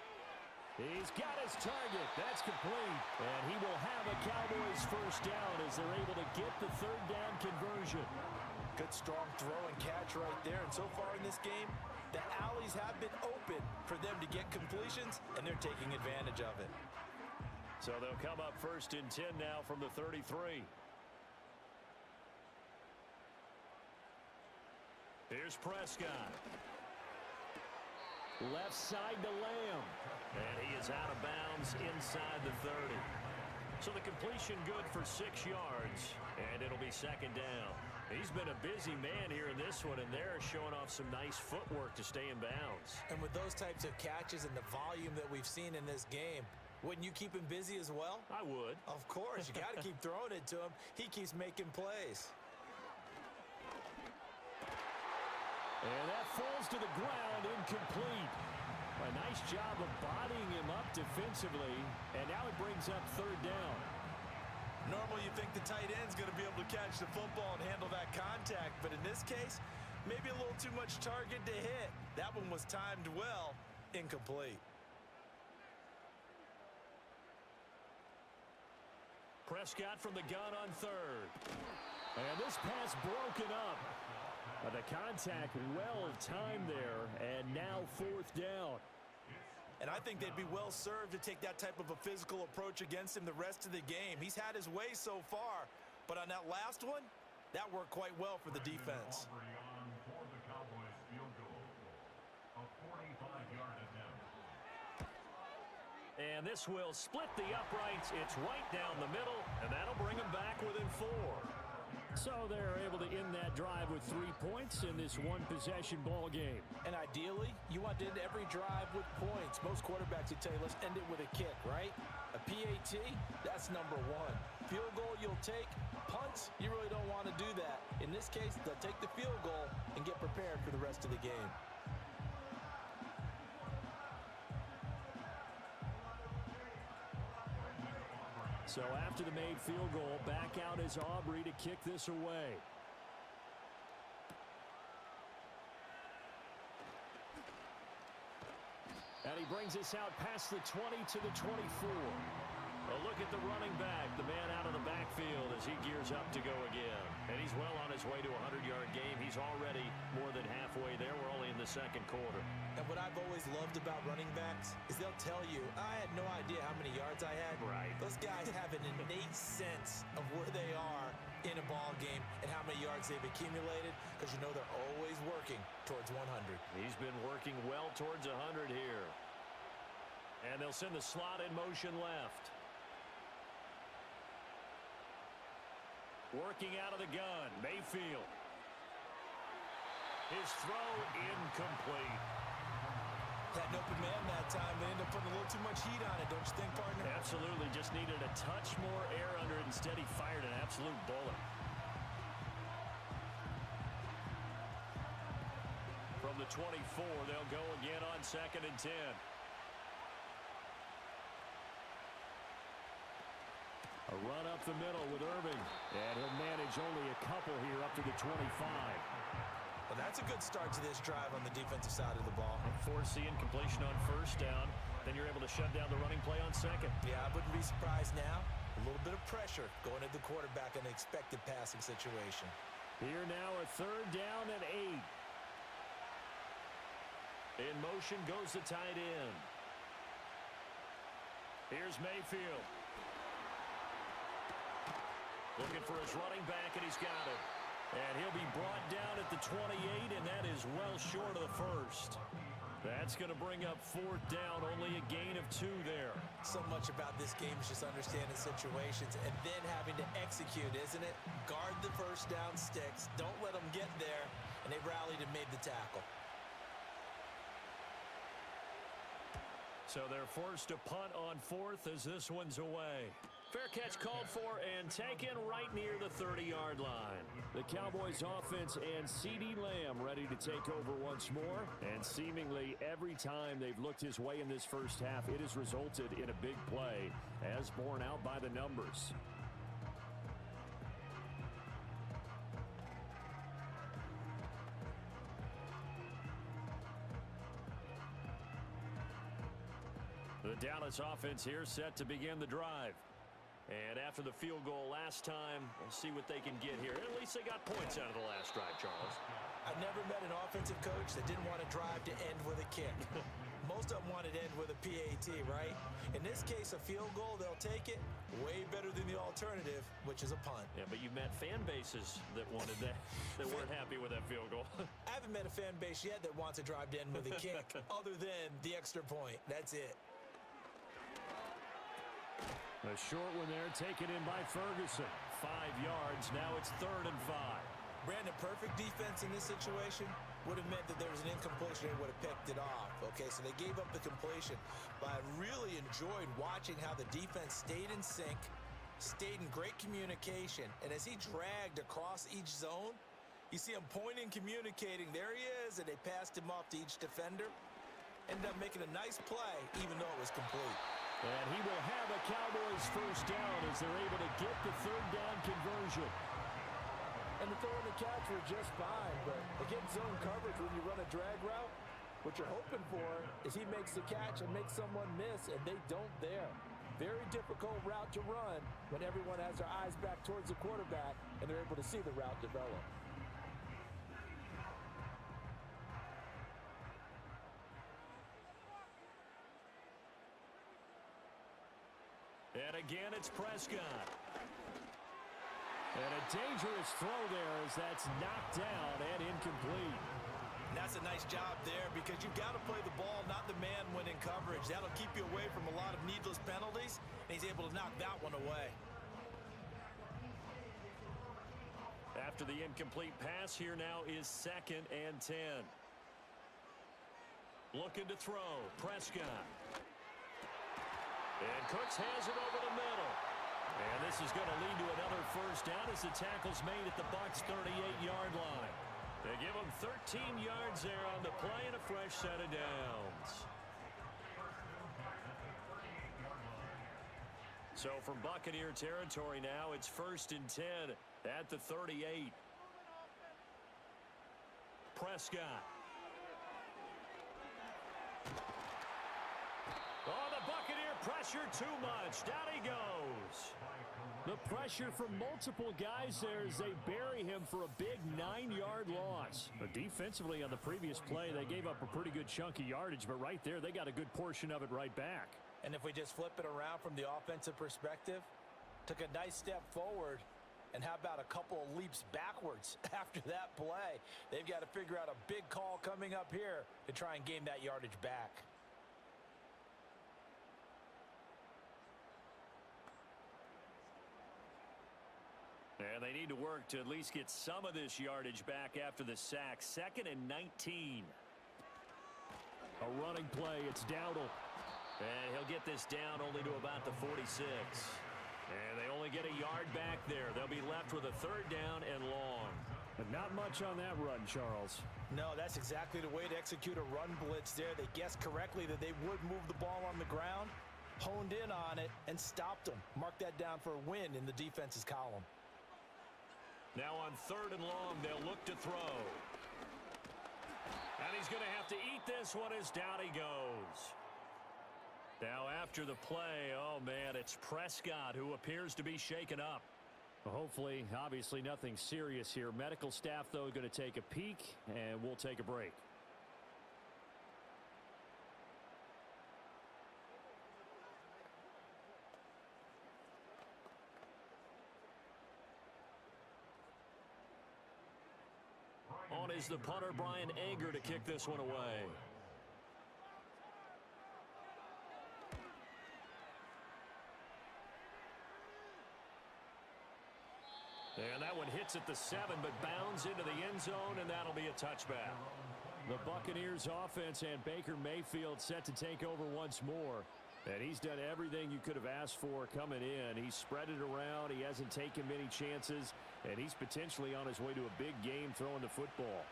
He's got his target. That's complete. And he will have a Cowboys first down as they're able to get the third down conversion. Good strong throw and catch right there. And so far in this game, the alleys have been open for them to get completions, and they're taking advantage of it. So they'll come up 1st and 10 now from the 33. Here's Prescott. Left side to Lamb. And he is out of bounds inside the 30. So the completion good for 6 yards, and it'll be second down. He's been a busy man here in this one, and they're showing off some nice footwork to stay in bounds. And with those types of catches and the volume that we've seen in this game, wouldn't you keep him busy as well? I would. Of course. You got to keep throwing it to him. He keeps making plays. And that falls to the ground, incomplete. A nice job of bodying him up defensively, and now it brings up third down. Normally, you think the tight end's going to be able to catch the football and handle that contact, but in this case, maybe a little too much target to hit. That one was timed well, incomplete. Prescott from the gun on third. And this pass broken up. But the contact well timed there, and now fourth down. And I think they'd be well served to take that type of a physical approach against him the rest of the game. He's had his way so far, but on that last one, that worked quite well for the defense. And this will split the uprights. It's right down the middle, and that'll bring them back within 4. So they're able to end that drive with 3 points in this one-possession ball game. And ideally, you want to end every drive with points. Most quarterbacks would tell you, let's end it with a kick, right? A PAT, that's number 1. Field goal you'll take. Punts, you really don't want to do that. In this case, they'll take the field goal and get prepared for the rest of the game. So after the made field goal, back out is Aubrey to kick this away. And he brings us out past the 20 to the 24. A look at the running back, the man out of the backfield as he gears up to go again. And he's well on his way to a 100-yard game. He's already more than halfway there. We're only in the second quarter. And what I've always loved about running backs is they'll tell you, I had no idea how many yards I had. Right. Those guys have an innate sense of where they are in a ball game and how many yards they've accumulated, because you know they're always working towards 100. He's been working well towards 100 here. And they'll send the slot in motion left. Working out of the gun, Mayfield. His throw incomplete. Had an open man that time. They ended up putting a little too much heat on it, don't you think, partner? Absolutely. Just needed a touch more air under it. Instead, he fired an absolute bullet. From the 24, they'll go again on 2nd and 10. A run up the middle with Irving. And he'll manage only a couple here up to the 25. Well, that's a good start to this drive on the defensive side of the ball. Force the incompletion on first down. Then you're able to shut down the running play on second. Yeah, I wouldn't be surprised now. A little bit of pressure going at the quarterback in an expected passing situation. Here now a 3rd down and 8. In motion goes the tight end. Here's Mayfield. Looking for his running back, and he's got it. And he'll be brought down at the 28, and that is well short of the first. That's going to bring up 4th down, only a gain of 2 there. So much about this game is just understanding situations and then having to execute, isn't it? Guard the first down sticks. Don't let them get there. And they rallied and made the tackle. So they're forced to punt on 4th as this one's away. Fair catch called for and taken right near the 30-yard line. The Cowboys offense and CeeDee Lamb ready to take over once more. And seemingly every time they've looked his way in this first half, it has resulted in a big play, as borne out by the numbers. The Dallas offense here set to begin the drive. And after the field goal last time, we'll see what they can get here. At least they got points out of the last drive, Charles. I've never met an offensive coach that didn't want to drive to end with a kick. Most of them wanted to end with a PAT, right? In this case, a field goal, they'll take it. Way better than the alternative, which is a punt. Yeah, but you've met fan bases that wanted that, that weren't happy with that field goal. I haven't met a fan base yet that wants to drive to end with a kick, other than the extra point. That's it. A short one there, taken in by Ferguson. 5 yards, now it's 3rd and 5. Brandon, perfect defense in this situation would have meant that there was an incompletion and would have picked it off. Okay, so they gave up the completion. But I really enjoyed watching how the defense stayed in sync, stayed in great communication. And as he dragged across each zone, you see him pointing, communicating. There he is, and they passed him off to each defender. Ended up making a nice play, even though it was complete. And he will have a Cowboys first down as they're able to get the third down conversion. And the throw and the catch were just fine, but again, zone coverage when you run a drag route, what you're hoping for is he makes the catch and makes someone miss, and they don't there. Very difficult route to run when everyone has their eyes back towards the quarterback and they're able to see the route develop. And again, it's Prescott. And a dangerous throw there as that's knocked down and incomplete. And that's a nice job there because you've got to play the ball, not the man when in coverage. That'll keep you away from a lot of needless penalties, and he's able to knock that one away. After the incomplete pass, here now is 2nd and 10. Looking to throw, Prescott. And Cooks has it over the middle. And this is going to lead to another first down as the tackle's made at the Bucs' 38-yard line. They give him 13 yards there on the play and a fresh set of downs. So from Buccaneer territory now, it's 1st and 10 at the 38. Prescott. Oh, the Buccaneer pressure too much. Down he goes. The pressure from multiple guys there as they bury him for a big 9-yard loss. But defensively on the previous play, they gave up a pretty good chunk of yardage, but right there, they got a good portion of it right back. And if we just flip it around from the offensive perspective, took a nice step forward, and how about a couple of leaps backwards after that play? They've got to figure out a big call coming up here to try and gain that yardage back. And they need to work to at least get some of this yardage back after the sack. 2nd and 19. A running play. It's Dowdle. And he'll get this down only to about the 46. And they only get a yard back there. They'll be left with a 3rd down and long. But not much on that run, Charles. No, that's exactly the way to execute a run blitz there. They guessed correctly that they would move the ball on the ground, honed in on it, and stopped them. Mark that down for a win in the defense's column. Now on 3rd and long, they'll look to throw. And he's going to have to eat this one as down he goes. Now after the play, oh man, it's Prescott who appears to be shaken up. Well, hopefully, obviously nothing serious here. Medical staff, though, going to take a peek, and we'll take a break. On is the punter, Brian Anger, to kick this one away. And that one hits at the 7, but bounds into the end zone, and that'll be a touchback. The Buccaneers offense and Baker Mayfield set to take over once more. And he's done everything you could have asked for coming in. He's spread it around. He hasn't taken many chances. And he's potentially on his way to a big game throwing the football.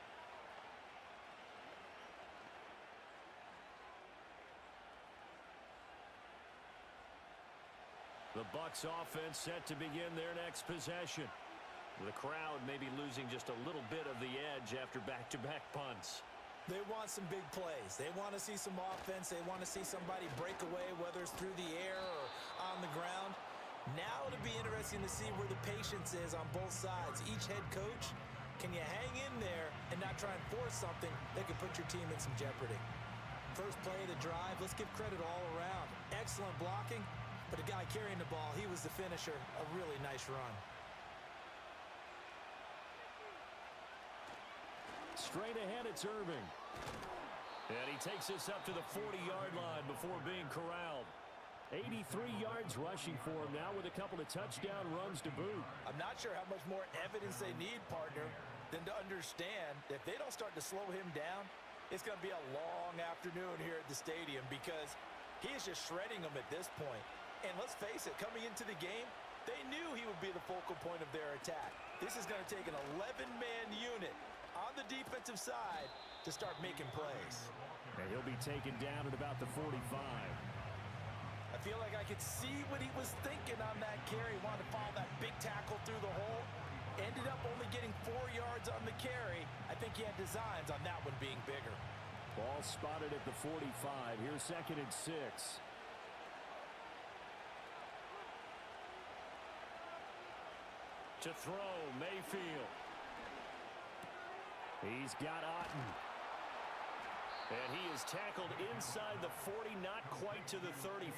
The Bucs offense set to begin their next possession. The crowd may be losing just a little bit of the edge after back-to-back punts. They want some big plays. They want to see some offense. They want to see somebody break away, whether it's through the air or on the ground. Now it'll be interesting to see where the patience is on both sides. Each head coach, can you hang in there and not try and force something that could put your team in some jeopardy? First play of the drive, let's give credit all around. Excellent blocking, but the guy carrying the ball, he was the finisher. A really nice run. Straight ahead, it's Irving. And he takes this up to the 40-yard line before being corralled. 83 yards rushing for him now with a couple of touchdown runs to boot. I'm not sure how much more evidence they need, partner, than to understand that if they don't start to slow him down, it's going to be a long afternoon here at the stadium because he is just shredding them at this point. And let's face it, coming into the game, they knew he would be the focal point of their attack. This is going to take an 11-man unit on the defensive side to start making plays. And he'll be taken down at about the 45. I feel like could see what he was thinking on that carry. Wanted to follow that big tackle through the hole. Ended up only getting 4 yards on the carry. I think he had designs on that one being bigger. Ball spotted at the 45. Here's 2nd and 6. To throw, Mayfield. He's got Otten. And he is tackled inside the 40, not quite to the 35.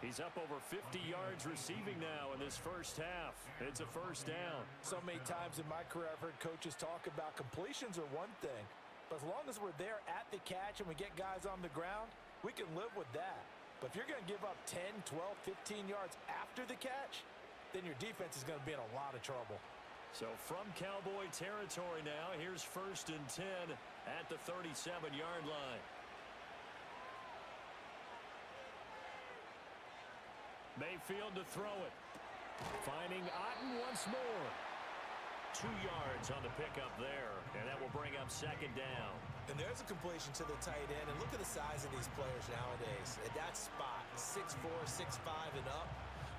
He's up over 50 yards receiving now in this first half. It's a first down. So many times in my career, I've heard coaches talk about completions are one thing. But as long as we're there at the catch and we get guys on the ground, we can live with that. But if you're going to give up 10, 12, 15 yards after the catch, then your defense is going to be in a lot of trouble. So from Cowboy territory now, here's 1st and 10 at the 37-yard line. Mayfield to throw it. Finding Otten once more. 2 yards on the pickup there, and that will bring up 2nd down. And there's a completion to the tight end, and look at the size of these players nowadays. At that spot, 6'4", 6'5", and up.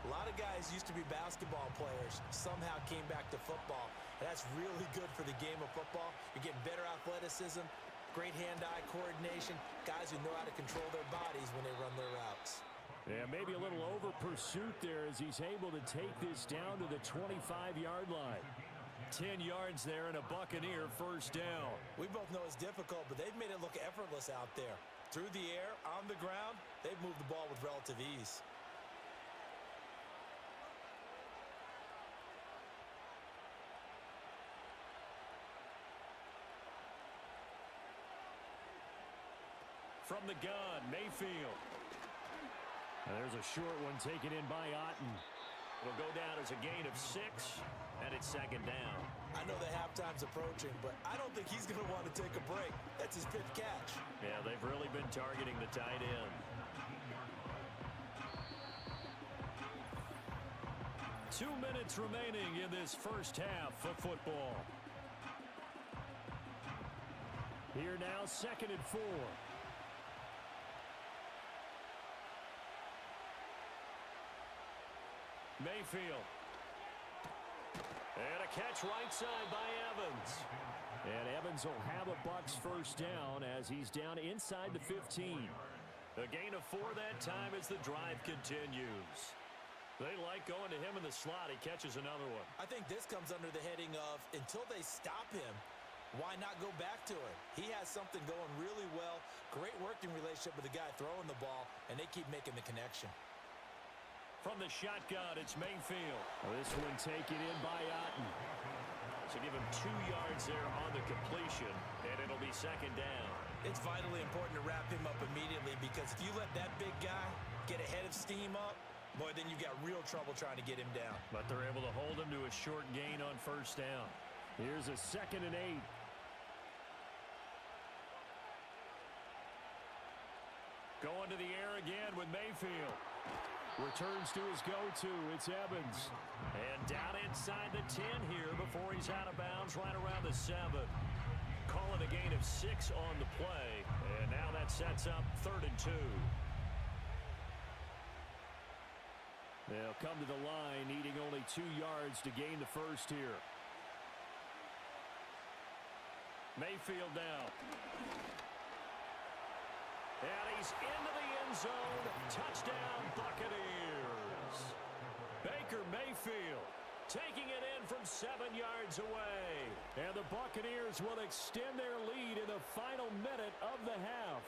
A lot of guys used to be basketball players, somehow came back to football. And that's really good for the game of football. You're getting better athleticism, great hand-eye coordination, guys who know how to control their bodies when they run their routes. Yeah, maybe a little over pursuit there as he's able to take this down to the 25-yard line. 10 yards there and a Buccaneer first down. We both know it's difficult, but they've made it look effortless out there. Through the air, on the ground, they've moved the ball with relative ease. From the gun, Mayfield. And there's a short one taken in by Otten. It'll go down as a gain of 6, and it's 2nd down. I know the halftime's approaching, but I don't think he's going to want to take a break. That's his 5th catch. Yeah, they've really been targeting the tight end. 2 minutes remaining in this first half of football. Here now, 2nd and 4. Mayfield. And a catch right side by Evans. And Evans will have a Bucs first down as he's down inside the 15. A gain of 4 that time as the drive continues. They like going to him in the slot. He catches another one. I think this comes under the heading of until they stop him, why not go back to it? He has something going really well. Great working relationship with the guy throwing the ball, and they keep making the connection. From the shotgun, it's Mayfield. This one taken in by Otten. So give him 2 yards there on the completion, and it'll be 2nd down. It's vitally important to wrap him up immediately because if you let that big guy get a head of steam up, boy, then you've got real trouble trying to get him down. But they're able to hold him to a short gain on first down. Here's a 2nd and 8. Going to the air again with Mayfield. Returns to his go-to. It's Evans. And down inside the 10 here before he's out of bounds right around the 7. Call it a gain of 6 on the play. And now that sets up 3rd and 2. They'll come to the line needing only 2 yards to gain the first here. Mayfield now. And he's into the end zone. Touchdown, Buccaneers. Baker Mayfield taking it in from 7 yards away. And the Buccaneers will extend their lead in the final minute of the half.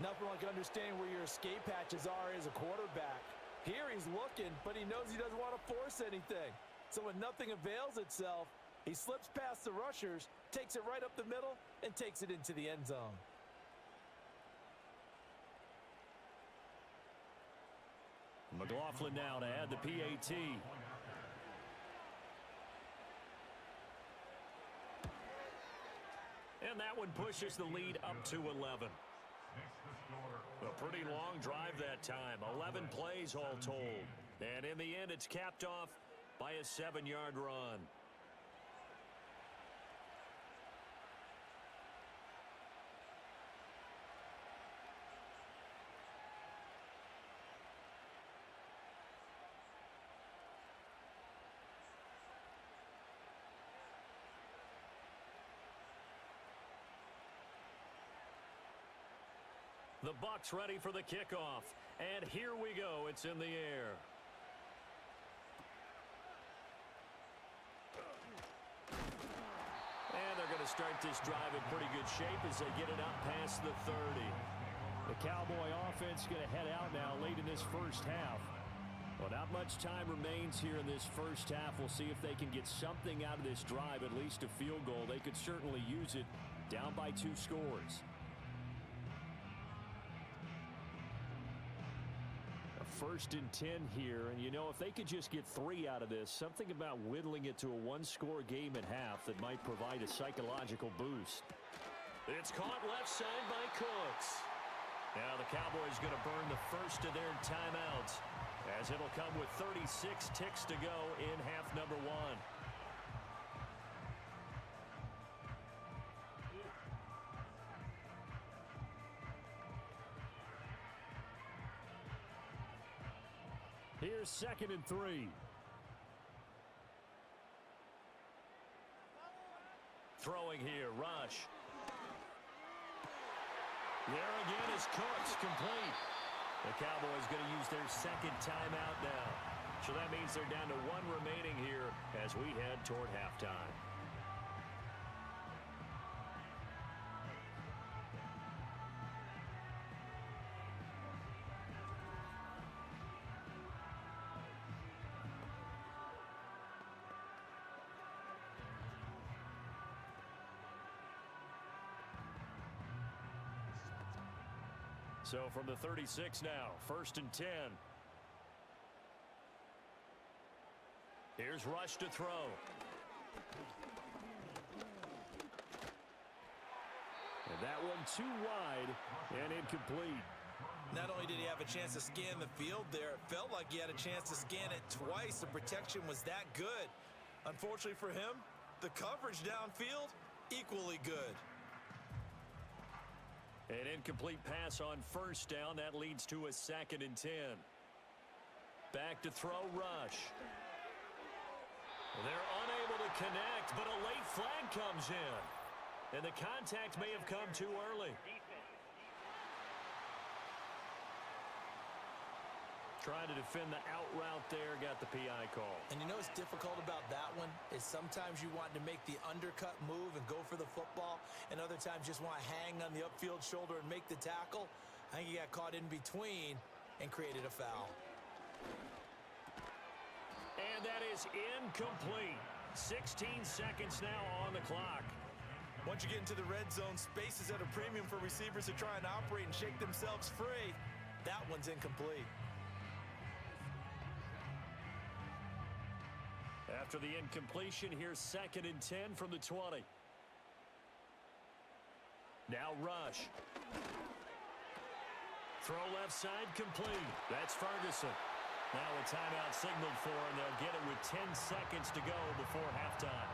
Nothing like understanding where your escape hatches are as a quarterback. Here he's looking, but he knows he doesn't want to force anything. So when nothing avails itself, he slips past the rushers, takes it right up the middle, and takes it into the end zone. McLaughlin now to add the PAT. And that one pushes the lead up to 11. A pretty long drive that time. 11 plays all told. And in the end, it's capped off by a 7-yard run. The Bucs ready for the kickoff. And here we go. It's in the air. And they're going to start this drive in pretty good shape as they get it up past the 30. The Cowboy offense going to head out now late in this first half. Well, not much time remains here in this first half. We'll see if they can get something out of this drive, at least a field goal. They could certainly use it down by 2 scores. A 1st and 10 here, and you know, if they could just get 3 out of this, something about whittling it to a 1-score game at half that might provide a psychological boost. It's caught left side by Cooks. Now the Cowboys going to burn the first of their timeouts, as it'll come with 36 ticks to go in half number 1. Here's 2nd and 3. Throwing here, Rush. There again is Cooks, complete. The Cowboys going to use their 2nd timeout now. So that means they're down to 1 remaining here as we head toward halftime. So from the 36 now, 1st and 10. Here's Rush to throw. And that one too wide and incomplete. Not only did he have a chance to scan the field there, it felt like he had a chance to scan it twice. The protection was that good. Unfortunately for him, the coverage downfield, equally good. An incomplete pass on 1st down. That leads to a 2nd and 10. Back to throw, Rush. They're unable to connect, but a late flag comes in. And the contact may have come too early. Trying to defend the out route there, got the PI call. And you know what's difficult about that one is sometimes you want to make the undercut move and go for the football, and other times just want to hang on the upfield shoulder and make the tackle. I think he got caught in between and created a foul. And that is incomplete. 16 seconds now on the clock. Once you get into the red zone, space is at a premium for receivers to try and operate and shake themselves free. That one's incomplete. After the incompletion, here's 2nd and 10 from the 20. Now Rush. Throw left side complete. That's Ferguson. Now a timeout signaled for, and they'll get it with 10 seconds to go before halftime.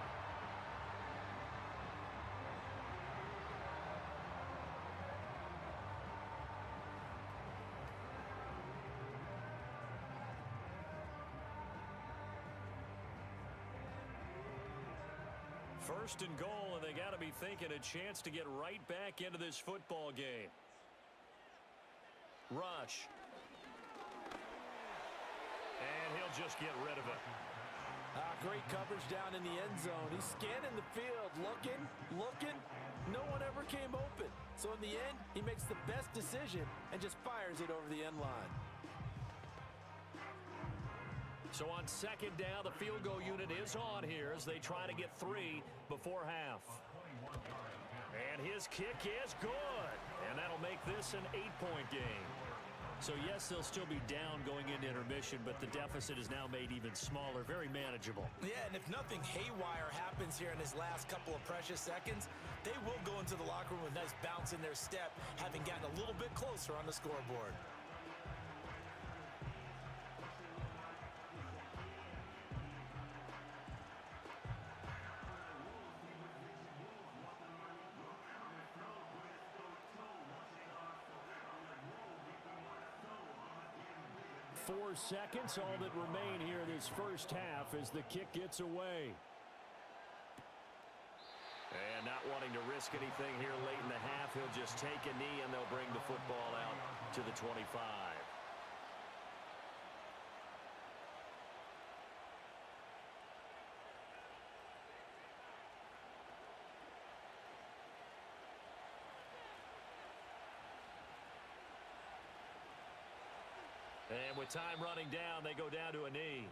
First and goal, and they got to be thinking a chance to get right back into this football game. Rush. And he'll just get rid of it. Great coverage down in the end zone. He's scanning the field, looking. No one ever came open. So in the end, he makes the best decision and just fires it over the end line. So on 2nd down, the field goal unit is on here as they try to get 3 before half. And his kick is good. And that'll make this an 8-point game. So yes, they'll still be down going into intermission, but the deficit is now made even smaller, very manageable. Yeah, and if nothing haywire happens here in his last couple of precious seconds, they will go into the locker room with a nice bounce in their step, having gotten a little bit closer on the scoreboard. Four seconds, all that remain here this first half as the kick gets away. And that one wanting to risk anything here late in the half. He'll just take a knee, and they'll bring the football out to the 25. And with time running down, they go down to a knee.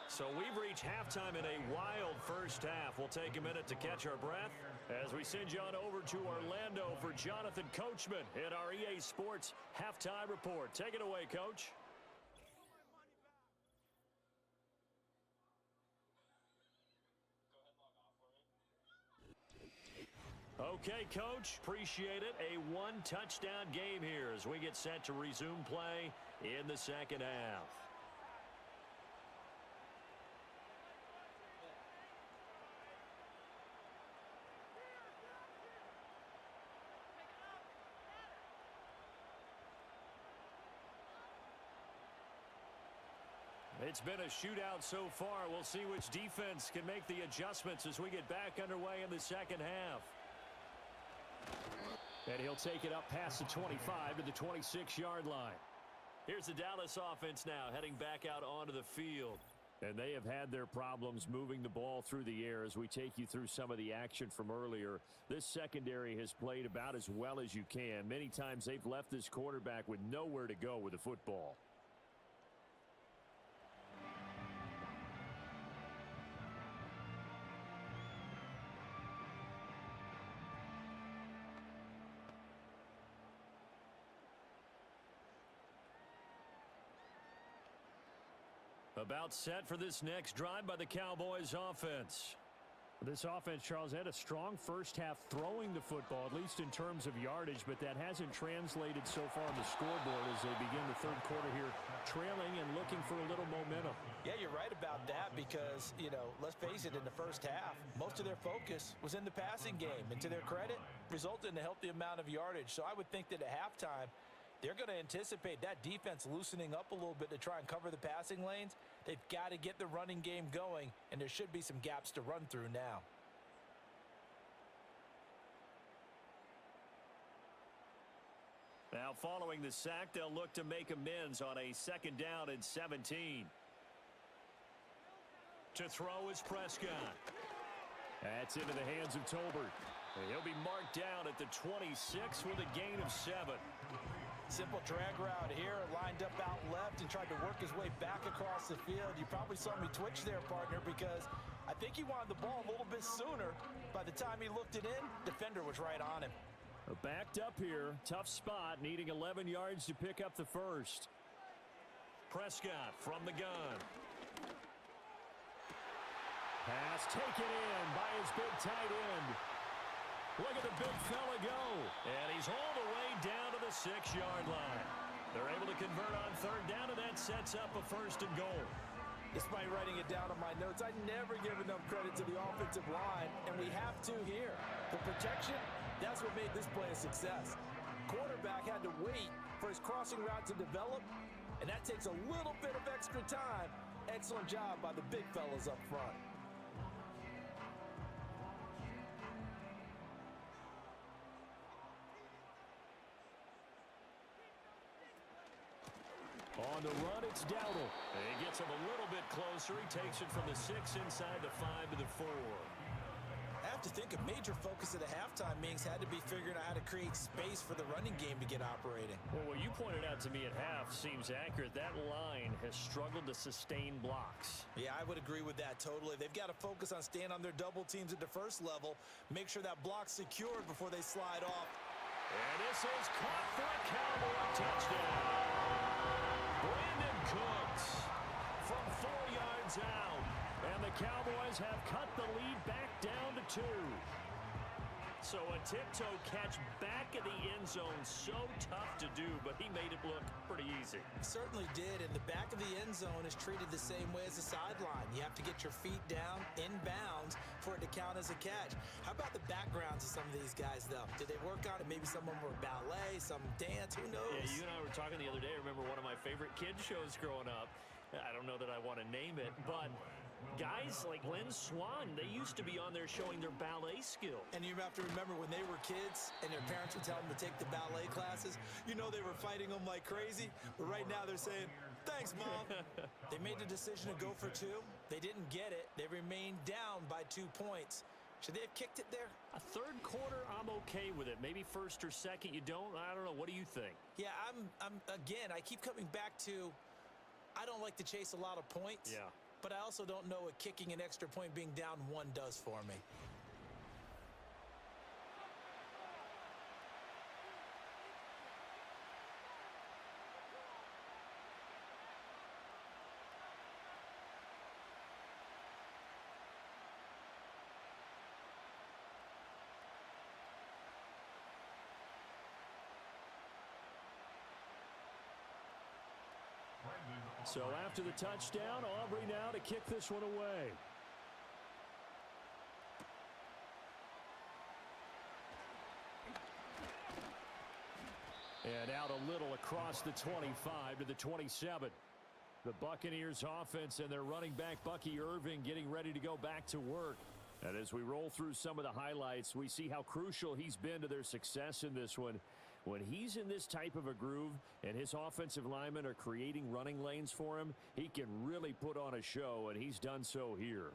So we've reached halftime in a wild first half. We'll take a minute to catch our breath as we send you on over to Orlando for Jonathan Coachman in our EA Sports Halftime Report. Take it away, Coach. Okay, Coach, appreciate it. A one-touchdown game here as we get set to resume play in the second half. It's been a shootout so far. We'll see which defense can make the adjustments as we get back underway in the second half. And he'll take it up past the 25 to the 26-yard line. Here's the Dallas offense now heading back out onto the field. And they have had their problems moving the ball through the air as we take you through some of the action from earlier. This secondary has played about as well as you can. Many times they've left this quarterback with nowhere to go with the football. About set for this next drive by the Cowboys offense. This offense, Charles, had a strong first half throwing the football, at least in terms of yardage, but that hasn't translated so far on the scoreboard as they begin the third quarter here, trailing and looking for a little momentum. Yeah, you're right about that because, let's face it, in the first half, most of their focus was in the passing game. And to their credit, resulted in a healthy amount of yardage. So I would think that at halftime, they're going to anticipate that defense loosening up a little bit to try and cover the passing lanes. They've got to get the running game going, and there should be some gaps to run through now. Now, following the sack, they'll look to make amends on a 2nd down and 17. To throw is Prescott. That's into the hands of Tolbert. He'll be marked down at the 26 with a gain of 7. Simple drag route here, lined up out left and tried to work his way back across the field. You probably saw me twitch there, partner, because I think he wanted the ball a little bit sooner. By the time he looked it in, defender was right on him. Backed up here, tough spot, needing 11 yards to pick up the first. Prescott from the gun. Pass taken in by his big tight end. Look at the big fella go. And he's all the way down to the 6-yard line. They're able to convert on 3rd down, and that sets up a 1st and goal. Despite writing it down on my notes, I never give enough credit to the offensive line, and we have to here. The protection, that's what made this play a success. Quarterback had to wait for his crossing route to develop, and that takes a little bit of extra time. Excellent job by the big fellas up front. On the run, it's Dowdle. He gets him a little bit closer. He takes it from the 6 inside the 5 to the 4. I have to think a major focus at the halftime meetings had to be figuring out how to create space for the running game to get operating. Well, what you pointed out to me at half seems accurate. That line has struggled to sustain blocks. Yeah, I would agree with that totally. They've got to focus on staying on their double teams at the first level, make sure that block's secured before they slide off. And this is caught for a Cowboy touchdown. Brandon Cooks from 4 yards out. And the Cowboys have cut the lead back down to 2. So a tiptoe catch back in the end zone, so tough to do, but he made it look pretty easy. He certainly did, and the back of the end zone is treated the same way as the sideline. You have to get your feet down, in bounds, for it to count as a catch. How about the backgrounds of some of these guys, though? Did they work on it? Maybe some of them were ballet, some dance, who knows? Yeah, you and I were talking the other day. I remember one of my favorite kids shows growing up. I don't know that I want to name it, but Guys like Lynn Swann, they used to be on there showing their ballet skill. And you have to remember when they were kids and their parents would tell them to take the ballet classes, you know they were fighting them like crazy. But right now they're saying, thanks, Mom. They made the decision to go for two. They didn't get it. They remained down by 2 points. Should they have kicked it there? A third quarter, I'm okay with it. Maybe first or second, you don't. I don't know. What do you think? Yeah, again, I keep coming back to, I don't like to chase a lot of points. Yeah. But I also don't know what kicking an extra point being down 1 does for me. So after the touchdown, Aubrey now to kick this one away. And out a little across the 25 to the 27. The Buccaneers offense and their running back Bucky Irving getting ready to go back to work. And as we roll through some of the highlights, we see how crucial he's been to their success in this one. When he's in this type of a groove and his offensive linemen are creating running lanes for him, he can really put on a show, and he's done so here.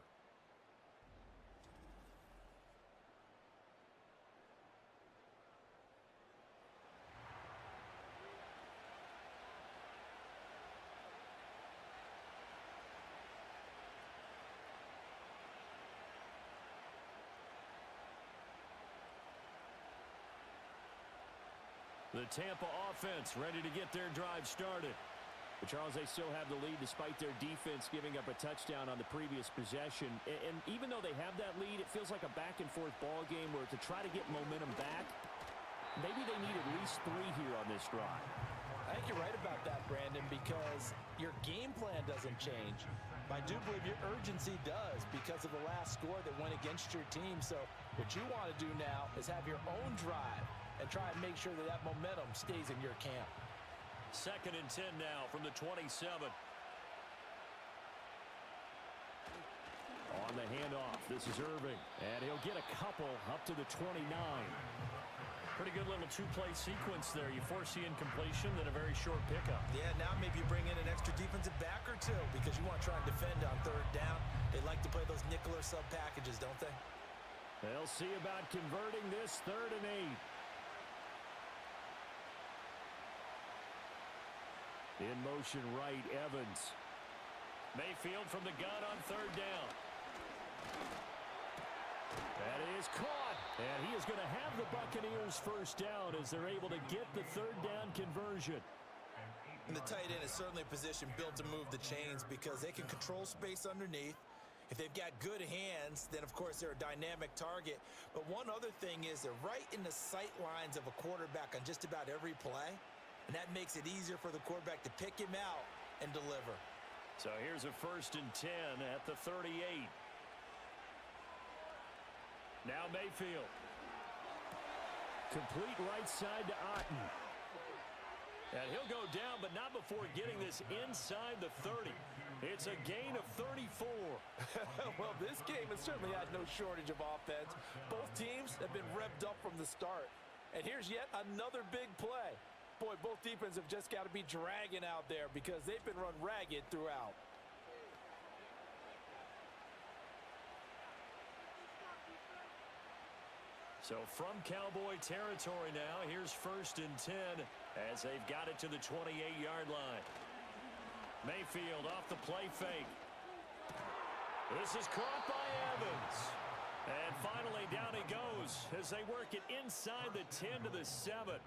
The Tampa offense ready to get their drive started. But Charles, they still have the lead despite their defense giving up a touchdown on the previous possession. And even though they have that lead, it feels like a back-and-forth ball game where to try to get momentum back, maybe they need at least 3 here on this drive. I think you're right about that, Brandon, because your game plan doesn't change. But I do believe your urgency does because of the last score that went against your team. So what you want to do now is have your own drive and try and make sure that that momentum stays in your camp. 2nd and 10 now from the 27. On the handoff, this is Irving, and he'll get a couple up to the 29. Pretty good little 2-play sequence there. You force the incompletion, then a very short pickup. Yeah, now maybe you bring in an extra defensive back or 2 because you want to try and defend on 3rd down. They like to play those nickel or sub packages, don't they? They'll see about converting this 3rd and 8. In motion right, Evans. Mayfield from the gun on 3rd down. That is caught. And he is going to have the Buccaneers first down as they're able to get the 3rd down conversion. And the tight end is certainly a position built to move the chains because they can control space underneath. If they've got good hands, then of course they're a dynamic target. But one other thing is they're right in the sight lines of a quarterback on just about every play. And that makes it easier for the quarterback to pick him out and deliver. So here's a 1st and 10 at the 38. Now Mayfield. Complete right side to Otten. And he'll go down, but not before getting this inside the 30. It's a gain of 34. Well, this game has certainly had no shortage of offense. Both teams have been revved up from the start. And here's yet another big play. Boy, both defenses have just got to be dragging out there because they've been run ragged throughout. So from Cowboy territory now, here's 1st and 10 as they've got it to the 28-yard line. Mayfield off the play fake. This is caught by Evans. And finally down he goes as they work it inside the 10 to the 7.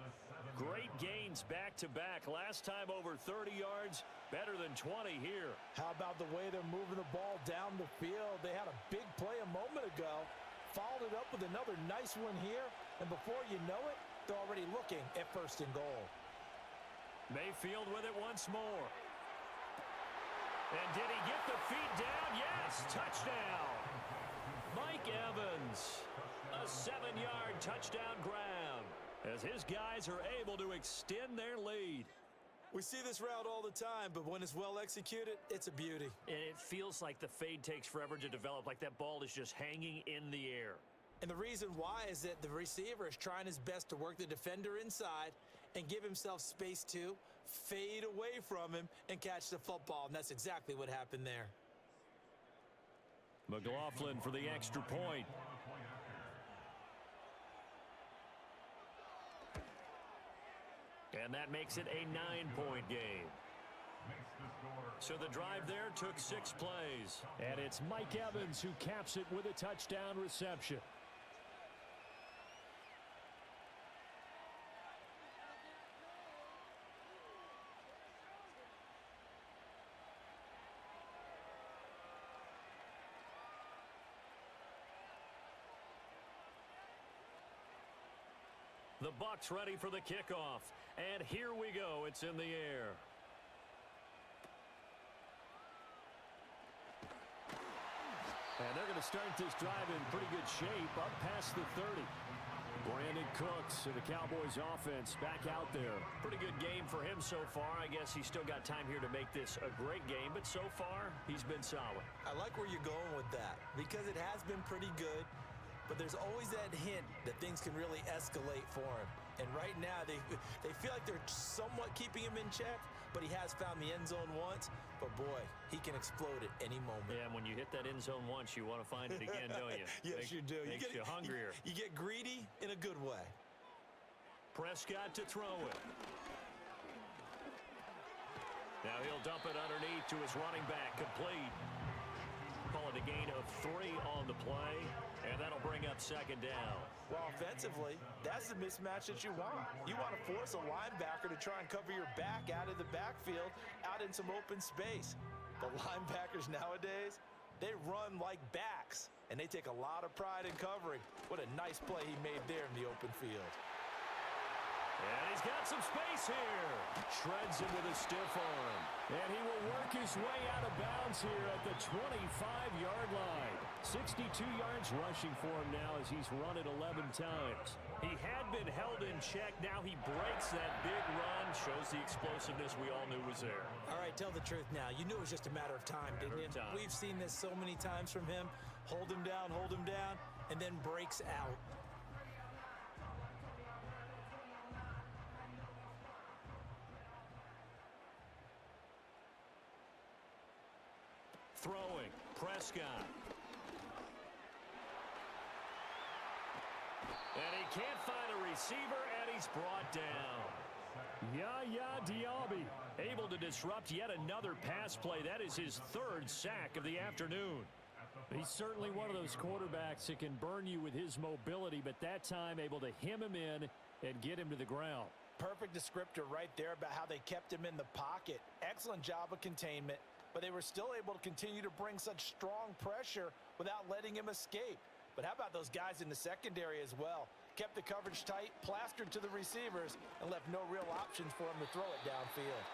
Great gains back-to-back. Last time over 30 yards, better than 20 here. How about the way they're moving the ball down the field? They had a big play a moment ago. Followed it up with another nice one here. And before you know it, they're already looking at 1st and goal. Mayfield with it once more. And did he get the feet down? Yes, touchdown. Mike Evans, a 7-yard touchdown grab as his guys are able to extend their lead. We see this route all the time, but when it's well executed, it's a beauty. And it feels like the fade takes forever to develop, like that ball is just hanging in the air. And the reason why is that the receiver is trying his best to work the defender inside and give himself space to fade away from him and catch the football, and that's exactly what happened there. McLaughlin for the extra point. And that makes it a 9-point game. So the drive there took 6 plays. And it's Mike Evans who caps it with a touchdown reception. The Bucs ready for the kickoff. And here we go. It's in the air. And they're going to start this drive in pretty good shape, up past the 30. Brandon Cooks and the Cowboys offense back out there. Pretty good game for him so far. I guess he's still got time here to make this a great game, but so far, he's been solid. I like where you're going with that because it has been pretty good, but there's always that hint that things can really escalate for him. And right now, they feel like they're somewhat keeping him in check, but he has found the end zone once. But, boy, he can explode at any moment. Yeah, and when you hit that end zone once, you want to find it again, don't you? Yes, you do. Makes you hungrier. You get greedy in a good way. Prescott to throw it. Now he'll dump it underneath to his running back, complete. Call it a gain of 3 on the play, and that'll bring up 2nd down. Well, offensively, that's the mismatch that you want. You want to force a linebacker to try and cover your back out of the backfield, out in some open space. The linebackers nowadays, they run like backs, and they take a lot of pride in covering. What a nice play he made there in the open field. And he's got some space here. Shreds him with a stiff arm. And he will work his way out of bounds here at the 25-yard line. 62 yards rushing for him now as he's run it 11 times. He had been held in check. Now he breaks that big run. Shows the explosiveness we all knew was there. All right, tell the truth now. You knew it was just a matter of time, didn't you? We've seen this so many times from him. Hold him down, and then breaks out. Throwing, Prescott. And he can't find a receiver, and he's brought down. Yaya Diaby. Able to disrupt yet another pass play. That is his 3rd sack of the afternoon. He's certainly one of those quarterbacks that can burn you with his mobility, but that time able to hem him in and get him to the ground. Perfect descriptor right there about how they kept him in the pocket. Excellent job of containment, but they were still able to continue to bring such strong pressure without letting him escape. But how about those guys in the secondary as well? Kept the coverage tight, plastered to the receivers, and left no real options for him to throw it downfield.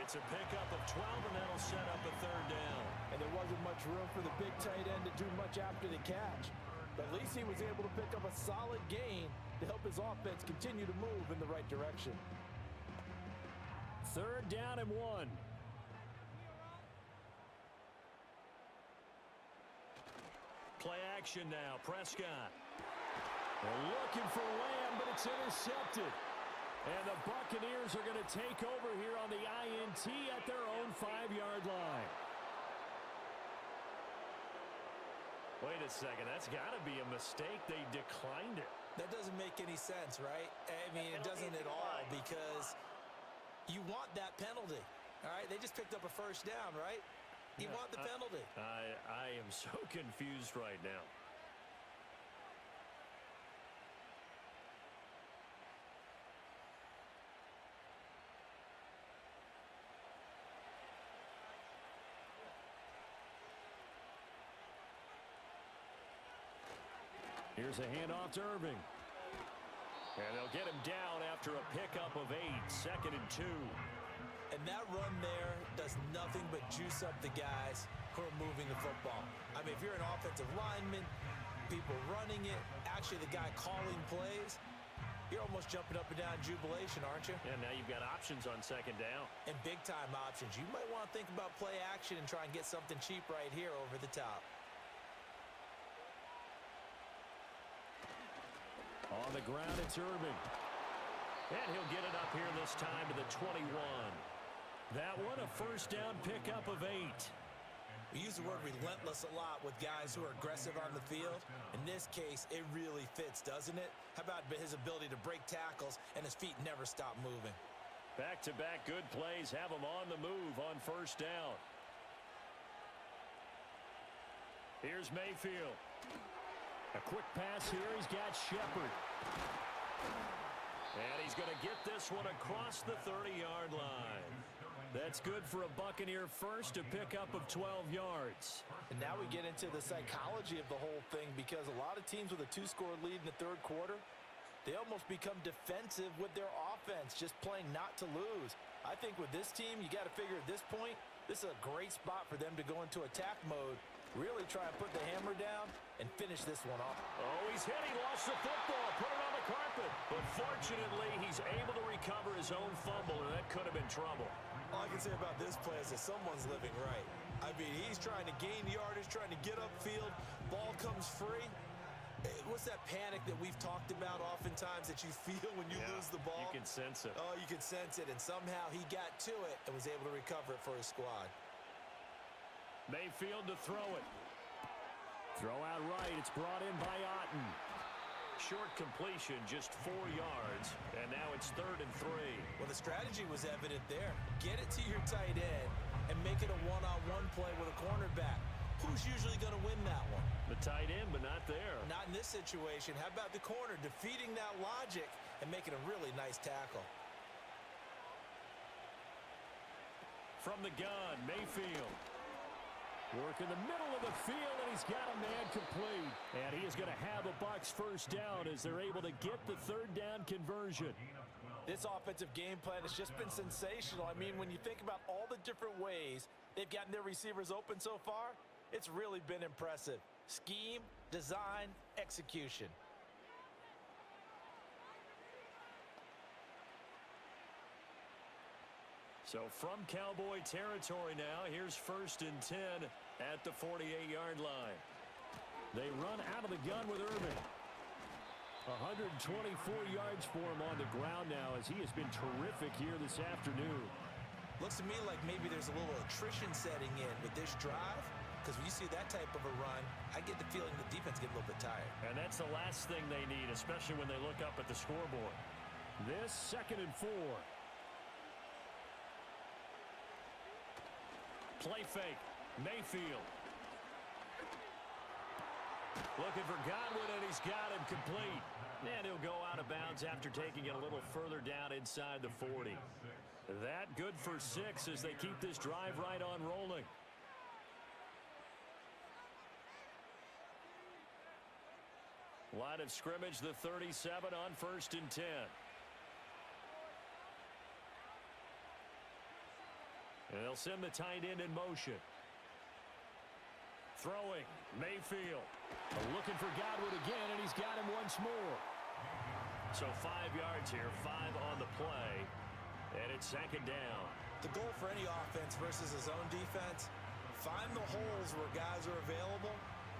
It's a pickup of 12, and that'll set up a 3rd down. And there wasn't much room for the big tight end to do much after the catch. But at least he was able to pick up a solid gain to help his offense continue to move in the right direction. 3rd down and 1. Play action now, Prescott. They're looking for Lamb, but it's intercepted. And the Buccaneers are going to take over here on the INT at their own 5-yard line. Wait a second, that's got to be a mistake. They declined it. That doesn't make any sense, right? I mean, it doesn't at all, because you want that penalty. All right, they just picked up a 1st down, right? You want the penalty. I am so confused right now. Here's a handoff to Irving. And they'll get him down after a pickup of 8, 2nd and 2. And that run there does nothing but juice up the guys who are moving the football. I mean, if you're an offensive lineman, people running it, actually the guy calling plays, you're almost jumping up and down in jubilation, aren't you? And now you've got options on second down. And big-time options. You might want to think about play action and try and get something cheap right here over the top. On the ground, it's Irving. And he'll get it up here this time to the 21. That one, a first down pickup of 8. We use the word relentless a lot with guys who are aggressive on the field. In this case, it really fits, doesn't it? How about his ability to break tackles and his feet never stop moving? Back-to-back good plays have him on the move on first down. Here's Mayfield. A quick pass here. He's got Shepard. And he's going to get this one across the 30-yard line. That's good for a Buccaneer first, a pickup of 12 yards. And now we get into the psychology of the whole thing, because a lot of teams with a 2-score lead in the third quarter, they almost become defensive with their offense, just playing not to lose. I think with this team, you got to figure at this point, this is a great spot for them to go into attack mode, really try and put the hammer down and finish this one off. Oh, he's hit. He lost the football. Put it on the carpet. But fortunately, he's able to recover his own fumble, and that could have been trouble. All I can say about this play is that someone's living right. I mean, he's trying to gain yardage, trying to get upfield. Ball comes free. What's that panic that we've talked about oftentimes that you feel when you lose the ball? You can sense it. Oh, you can sense it. And somehow he got to it and was able to recover it for his squad. Mayfield to throw it. Throw out right. It's brought in by Otten. Short completion, just 4 yards, and now it's 3rd and 3. Well, the strategy was evident there. Get it to your tight end and make it a one-on-one play with a cornerback. Who's usually going to win that one? The tight end, but not there. Not in this situation. How about the corner defeating that logic and making a really nice tackle? From the gun, Mayfield. Work in the middle of the field, and he's got a man complete. And he is going to have a Bucs first down as they're able to get the third down conversion. This offensive game plan has just been sensational. I mean, when you think about all the different ways they've gotten their receivers open so far, it's really been impressive. Scheme, design, execution. So from Cowboy territory now, here's 1st and 10 at the 48-yard line. They run out of the gun with Irving. 124 yards for him on the ground now, as he has been terrific here this afternoon. Looks to me like maybe there's a little attrition setting in with this drive, because when you see that type of a run, I get the feeling the defense get a little bit tired. And that's the last thing they need, especially when they look up at the scoreboard. This 2nd and 4. Play fake. Mayfield. Looking for Godwin, and he's got him complete. And he'll go out of bounds after taking it a little further down inside the 40. That good for 6 as they keep this drive right on rolling. Line of scrimmage, the 37 on 1st and 10. And they'll send the tight end in motion. Throwing, Mayfield. Looking for Godwin again, and he's got him once more. So 5 yards here, 5 on the play, and it's 2nd down. The goal for any offense versus a zone defense, find the holes where guys are available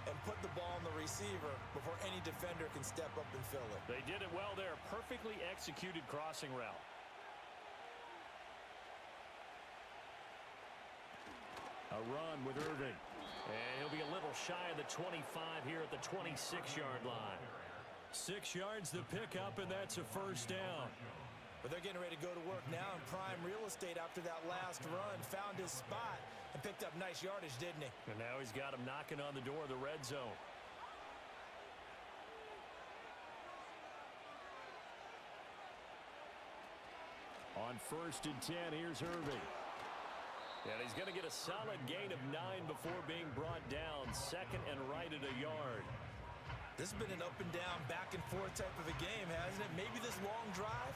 and put the ball on the receiver before any defender can step up and fill it. They did it well there. Perfectly executed crossing route. A run with Irving. And he'll be a little shy of the 25 here at the 26-yard line. 6 yards the pickup, and that's a first down. But they're getting ready to go to work now in prime real estate after that last run. Found his spot and picked up nice yardage, didn't he? And now he's got him knocking on the door of the red zone. On 1st and 10, here's Irving. And he's going to get a solid gain of 9 before being brought down. 2nd and right at a yard. This has been an up and down, back and forth type of a game, hasn't it? Maybe this long drive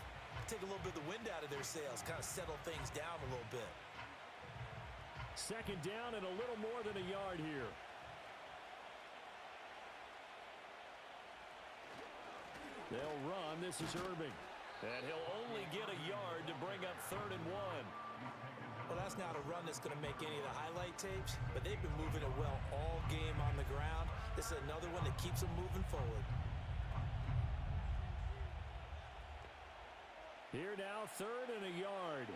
take a little bit of the wind out of their sails, kind of settle things down a little bit. 2nd down and a little more than a yard here. They'll run. This is Irving. And he'll only get a yard to bring up 3rd and 1. Well, that's not a run that's going to make any of the highlight tapes, but they've been moving it well all game on the ground. This is another one that keeps them moving forward. Here now, 3rd and a yard.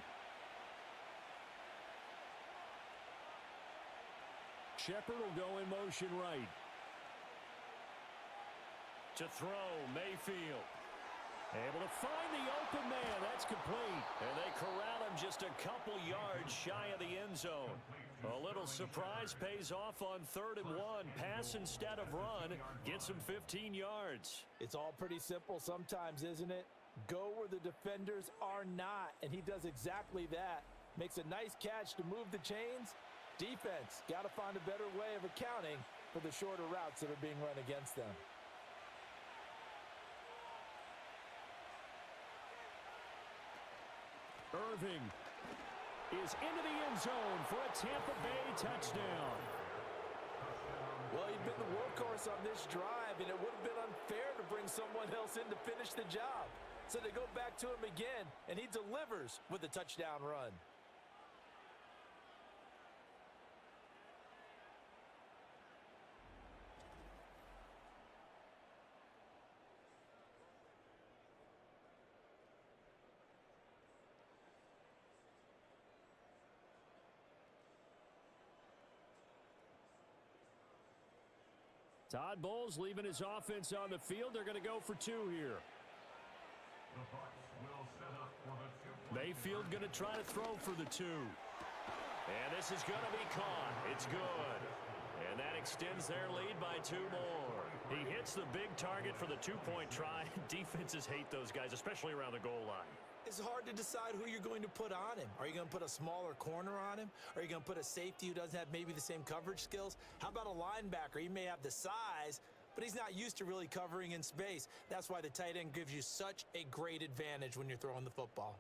Shepard will go in motion right. To throw, Mayfield. Able to find the open man. That's complete. And they corral him just a couple yards shy of the end zone. A little surprise pays off on 3rd and 1. Pass instead of run. Gets him 15 yards. It's all pretty simple sometimes, isn't it? Go where the defenders are not, and he does exactly that. Makes a nice catch to move the chains. Defense, got to find a better way of accounting for the shorter routes that are being run against them. Irving is into the end zone for a Tampa Bay touchdown. Well, he'd been the workhorse on this drive, and it would have been unfair to bring someone else in to finish the job. So they go back to him again, and he delivers with a touchdown run. Todd Bowles leaving his offense on the field. They're going to go for 2 here. Mayfield going to try to throw for the 2. And this is going to be caught. It's good. And that extends their lead by 2 more. He hits the big target for the 2-point try. Defenses hate those guys, especially around the goal line. It's hard to decide who you're going to put on him. Are you going to put a smaller corner on him? Are you going to put a safety who doesn't have maybe the same coverage skills? How about a linebacker? He may have the size, but he's not used to really covering in space. That's why the tight end gives you such a great advantage when you're throwing the football.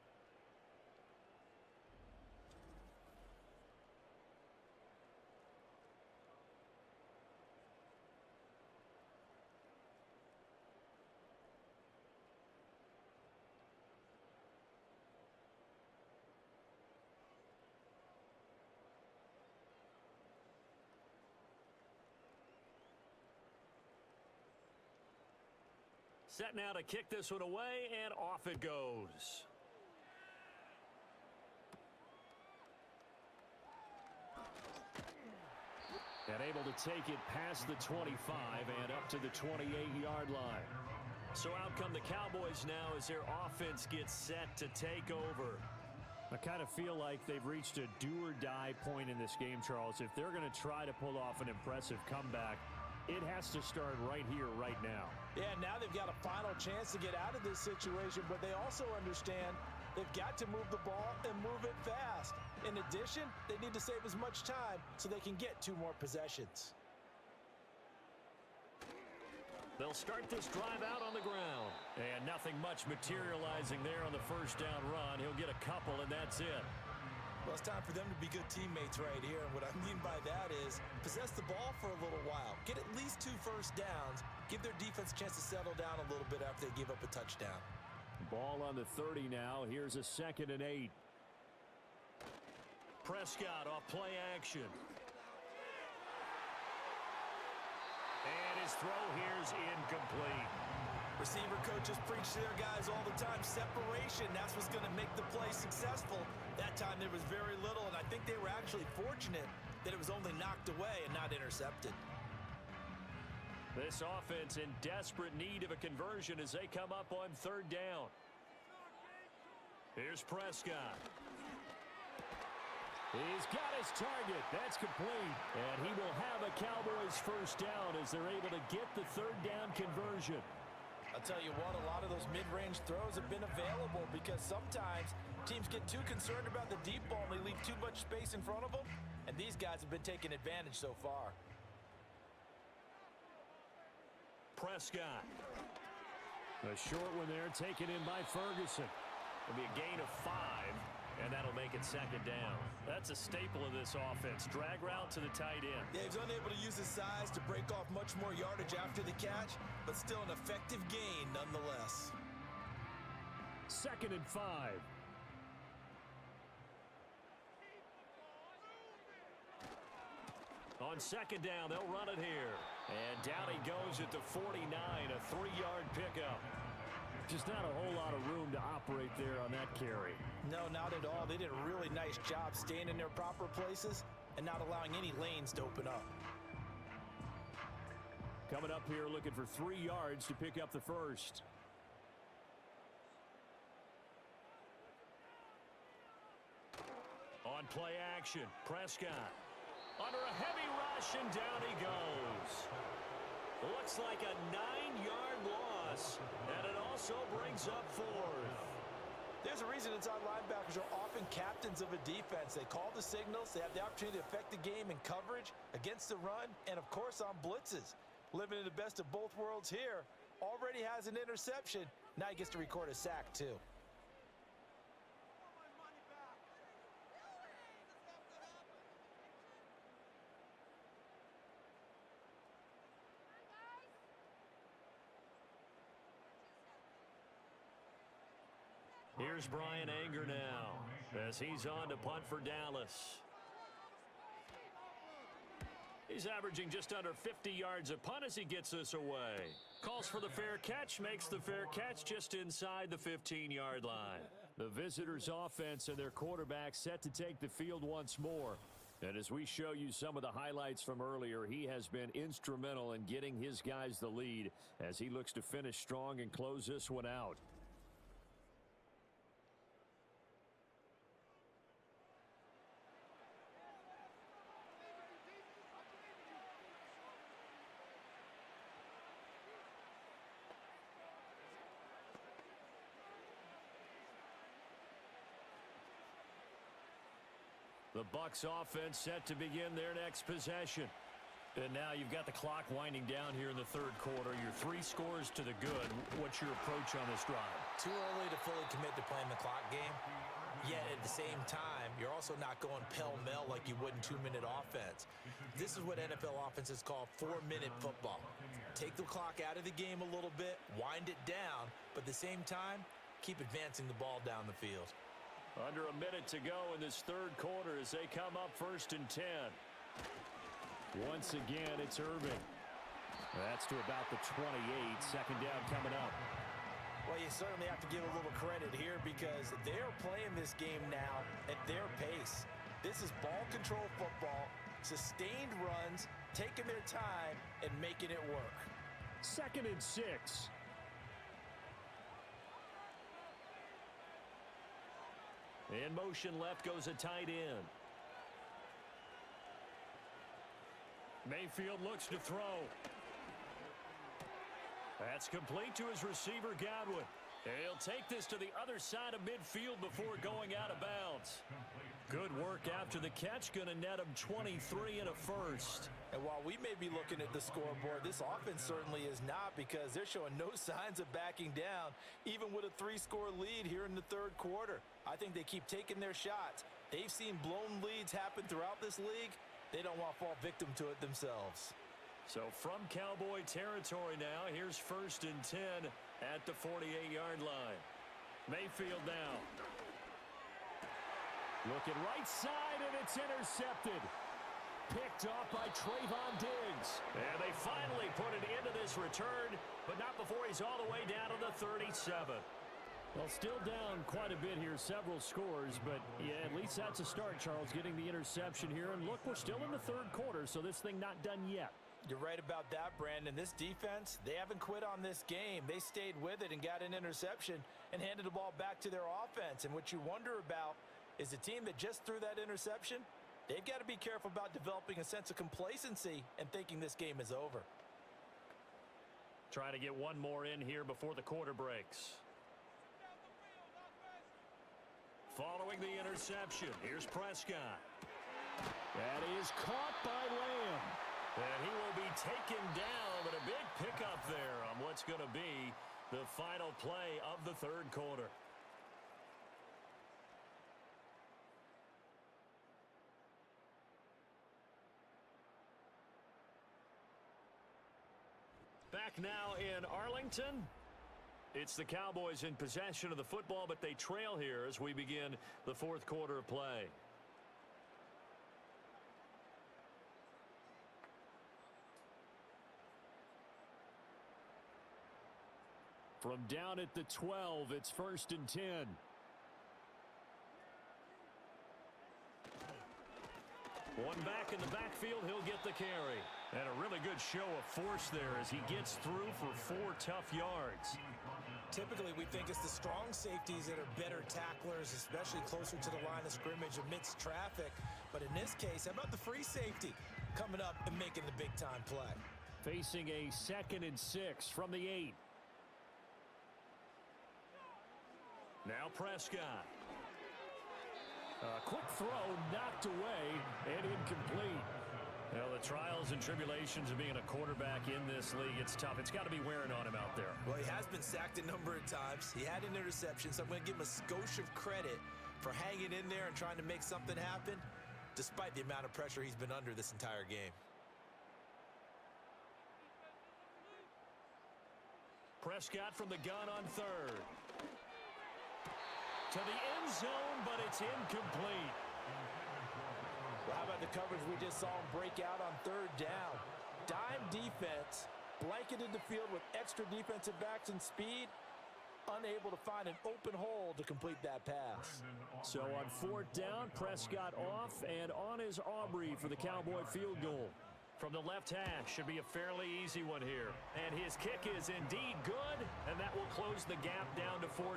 Set now to kick this one away, and off it goes. And able to take it past the 25 and up to the 28-yard line. So out come the Cowboys now as their offense gets set to take over. I kind of feel like they've reached a do-or-die point in this game, Charles. If they're going to try to pull off an impressive comeback, it has to start right here, right now. Yeah, now they've got a final chance to get out of this situation, but they also understand they've got to move the ball and move it fast. In addition, they need to save as much time so they can get 2 more possessions. They'll start this drive out on the ground. And nothing much materializing there on the first down run. He'll get a couple, and that's it. Well, it's time for them to be good teammates right here. And what I mean by that is possess the ball for a little while. Get at least 2 first downs. Give their defense a chance to settle down a little bit after they give up a touchdown. Ball on the 30 now. Here's a 2nd and 8. Prescott off play action. And his throw here's incomplete. Receiver coaches preach to their guys all the time. Separation, that's what's going to make the play successful. That time there was very little, and I think they were actually fortunate that it was only knocked away and not intercepted. This offense in desperate need of a conversion as they come up on 3rd down. Here's Prescott. He's got his target. That's complete. And he will have a Cowboys first down as they're able to get the 3rd down conversion. I'll tell you what, a lot of those mid-range throws have been available because sometimes teams get too concerned about the deep ball and they leave too much space in front of them, and these guys have been taking advantage so far. Prescott. A short one there taken in by Ferguson. It'll be a gain of 5, and that'll make make it second down. That's a staple of this offense. Drag route to the tight end. Yeah, he's unable to use his size to break off much more yardage after the catch, but still an effective gain nonetheless. 2nd and 5. On 2nd down, they'll run it here. And down he goes at the 49, a 3-yard pickup. Just not a whole lot of room to operate there on that carry. No, not at all. They did a really nice job staying in their proper places and not allowing any lanes to open up. Coming up here looking for 3 yards to pick up the first. On play action, Prescott. Under a heavy rush, and down he goes. Looks like a 9-yard loss, and it also brings up 4th. There's a reason inside linebackers are often captains of a defense. They call the signals. They have the opportunity to affect the game in coverage, against the run, and, of course, on blitzes. Living in the best of both worlds here. Already has an interception. Now he gets to record a sack, too. Here's Brian Anger now as he's on to punt for Dallas. He's averaging just under 50 yards a punt as he gets this away. Calls for the fair catch, makes the fair catch just inside the 15-yard line. The visitors' offense and their quarterback set to take the field once more. And as we show you some of the highlights from earlier, he has been instrumental in getting his guys the lead as he looks to finish strong and close this one out. The Bucs offense set to begin their next possession. And now you've got the clock winding down here in the 3rd quarter. You're 3 scores to the good. What's your approach on this drive? Too early to fully commit to playing the clock game. Yet at the same time, you're also not going pell-mell like you would in 2-minute offense. This is what NFL offenses call 4-minute football. Take the clock out of the game a little bit, wind it down, but at the same time, keep advancing the ball down the field. Under a minute to go in this 3rd quarter as they come up 1st and 10. Once again, it's Irving. That's to about the 28. 2nd down coming up. Well, you certainly have to give a little credit here because they're playing this game now at their pace. This is ball control football, sustained runs, taking their time, and making it work. 2nd and 6. In motion left goes a tight end. Mayfield looks to throw. That's complete to his receiver, Godwin. He'll take this to the other side of midfield before going out of bounds. Good work after the catch. Going to net him 23 and a first. And while we may be looking at the scoreboard, this offense certainly is not because they're showing no signs of backing down, even with a 3-score lead here in the 3rd quarter. I think they keep taking their shots. They've seen blown leads happen throughout this league. They don't want to fall victim to it themselves. So from Cowboy territory now, here's 1st and 10 at the 48-yard line. Mayfield now. Looking right side, and it's intercepted. Picked off by Trayvon Diggs. And they finally put it into this return, but not before he's all the way down to the 37. Well, still down quite a bit here, several scores, but yeah, at least that's a start, Charles, getting the interception here. And look, we're still in the 3rd quarter, so this thing not done yet. You're right about that, Brandon. This defense, they haven't quit on this game. They stayed with it and got an interception and handed the ball back to their offense. And what you wonder about is the team that just threw that interception, they've got to be careful about developing a sense of complacency and thinking this game is over. Trying to get one more in here before the quarter breaks. Following the interception, here's Prescott. That is caught by Lamb. And he will be taken down, but a big pickup there on what's going to be the final play of the 3rd quarter. back now in Arlington. It's the Cowboys in possession of the football, but they trail here as we begin the fourth quarter of play. From down at the 12, it's 1st and 10. One back in the backfield, he'll get the carry. And a really good show of force there as he gets through for 4 tough yards. Typically, we think it's the strong safeties that are better tacklers, especially closer to the line of scrimmage amidst traffic. But in this case, how about the free safety coming up and making the big-time play? Facing a 2nd and 6 from the 8. Now Prescott. A quick throw knocked away and incomplete. Well, the trials and tribulations of being a quarterback in this league, it's tough. It's got to be wearing on him out there. Well, he has been sacked a number of times. He had an interception, so I'm going to give him a skosh of credit for hanging in there and trying to make something happen, despite the amount of pressure he's been under this entire game. Prescott from the gun on 3rd. To the end zone, but it's incomplete. Well, how about the coverage we just saw him break out on 3rd down? Dime defense, blanketed the field with extra defensive backs and speed, unable to find an open hole to complete that pass. So on 4th down, Prescott off and on is Aubrey for the Cowboy field goal. From the left hash, should be a fairly easy one here. And his kick is indeed good, and that will close the gap down to 14.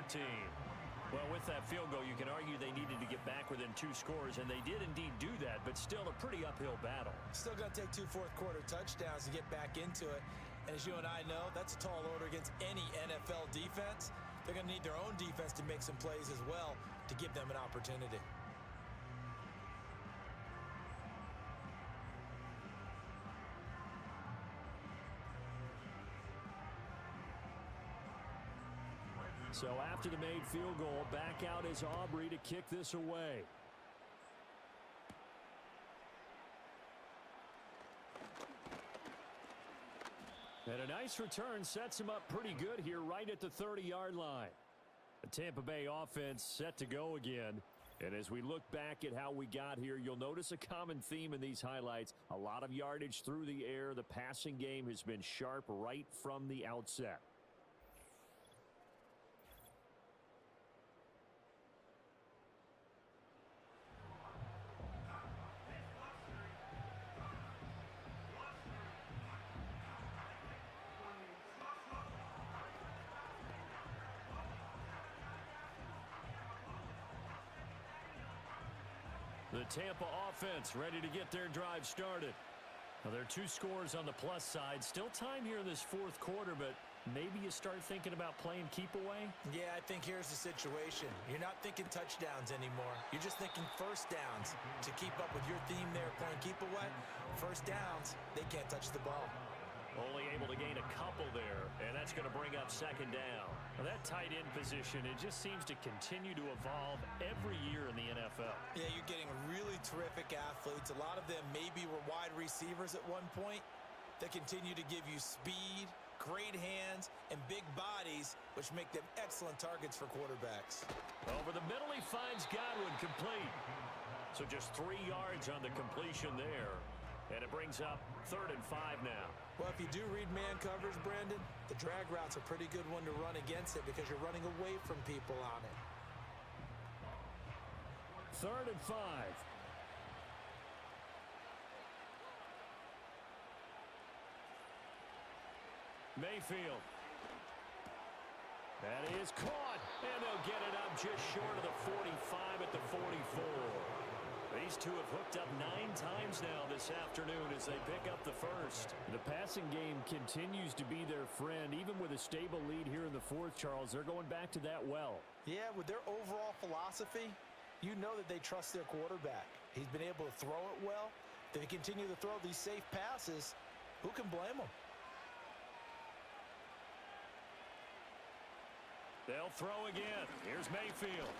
Well, with that field goal, you can argue they needed to get back within 2 scores, and they did indeed do that, but still a pretty uphill battle. Still going to take 2 fourth-quarter touchdowns to get back into it. And as you and I know, that's a tall order against any NFL defense. They're going to need their own defense to make some plays as well to give them an opportunity. So after the made field goal, back out is Aubrey to kick this away. And a nice return sets him up pretty good here right at the 30-yard line. The Tampa Bay offense set to go again. And as we look back at how we got here, you'll notice a common theme in these highlights. A lot of yardage through the air. The passing game has been sharp right from the outset. The Tampa offense ready to get their drive started. Now, there are 2 scores on the plus side. Still time here in this 4th quarter, but maybe you start thinking about playing keep away? Yeah, I think here's the situation. You're not thinking touchdowns anymore. You're just thinking first downs. To keep up with your theme there, playing keep away, first downs, they can't touch the ball. Only able to gain a couple there, and that's going to bring up 2nd down. Well, that tight end position, it just seems to continue to evolve every year in the NFL. Yeah, you're getting really terrific athletes. A lot of them maybe were wide receivers at one point. They continue to give you speed, great hands, and big bodies, which make them excellent targets for quarterbacks. Over the middle, he finds Godwin complete. So just 3 yards on the completion there. And it brings up 3rd and 5 now. Well, if you do read man coverage, Brandon, the drag route's a pretty good one to run against it because you're running away from people on it. 3rd and 5. Mayfield. That is caught, and they'll get it up just short of the 45 at the 44. These two have hooked up 9 times now this afternoon as they pick up the first. The passing game continues to be their friend. Even with a stable lead here in the 4th, Charles, they're going back to that well. Yeah, with their overall philosophy, you know that they trust their quarterback. He's been able to throw it well. They continue to throw these safe passes. Who can blame them? They'll throw again. Here's Mayfield.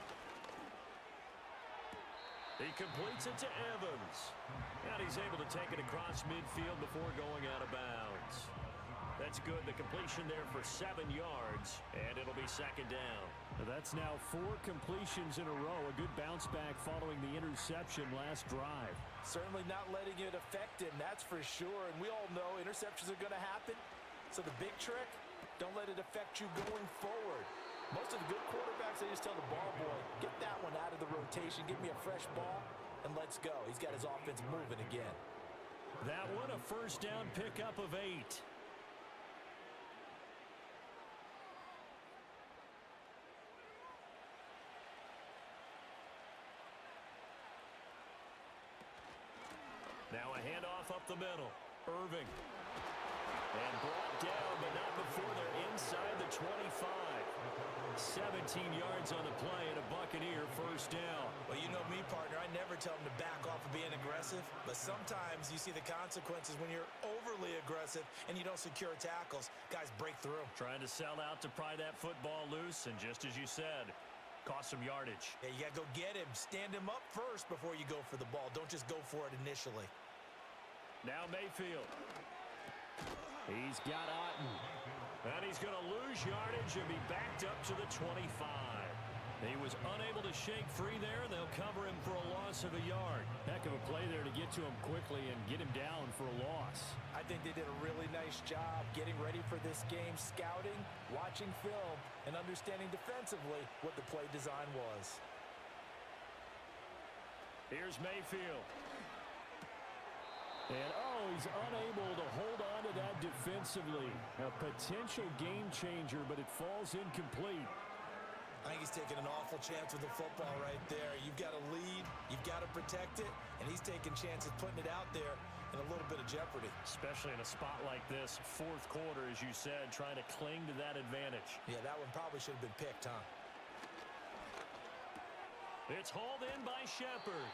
He completes it to Evans. And he's able to take it across midfield before going out of bounds. That's good. The completion there for 7 yards, and it'll be second down. That's now 4 completions in a row. A good bounce back following the interception last drive. Certainly not letting it affect him, that's for sure. And we all know interceptions are going to happen. So the big trick, don't let it affect you going forward. Most of the good quarterbacks, they just tell the ball boy, get that one out of the rotation, give me a fresh ball, and let's go. He's got his offense moving again. That one a first down pickup of 8. Now a handoff up the middle. Irving. And brought down, but not before they're inside the 25. 17 yards on the play and a Buccaneer first down. Well, you know me, partner. I never tell them to back off of being aggressive. But sometimes you see the consequences when you're overly aggressive and you don't secure tackles. Guys break through. Trying to sell out to pry that football loose, and just as you said, cost some yardage. Yeah, you got to go get him. Stand him up first before you go for the ball. Don't just go for it initially. Now Mayfield. He's got Otten. And he's going to lose yardage and be backed up to the 25. He was unable to shake free there. They'll cover him for a loss of a yard. Heck of a play there to get to him quickly and get him down for a loss. I think they did a really nice job getting ready for this game, scouting, watching film, and understanding defensively what the play design was. Here's Mayfield. And, he's unable to hold on to that defensively. A potential game changer, but it falls incomplete. I think he's taking an awful chance with the football right there. You've got to lead, you've got to protect it, and he's taking chances putting it out there in a little bit of jeopardy. Especially in a spot like this, fourth quarter, as you said, trying to cling to that advantage. Yeah, that one probably should have been picked, huh? It's hauled in by Shepard.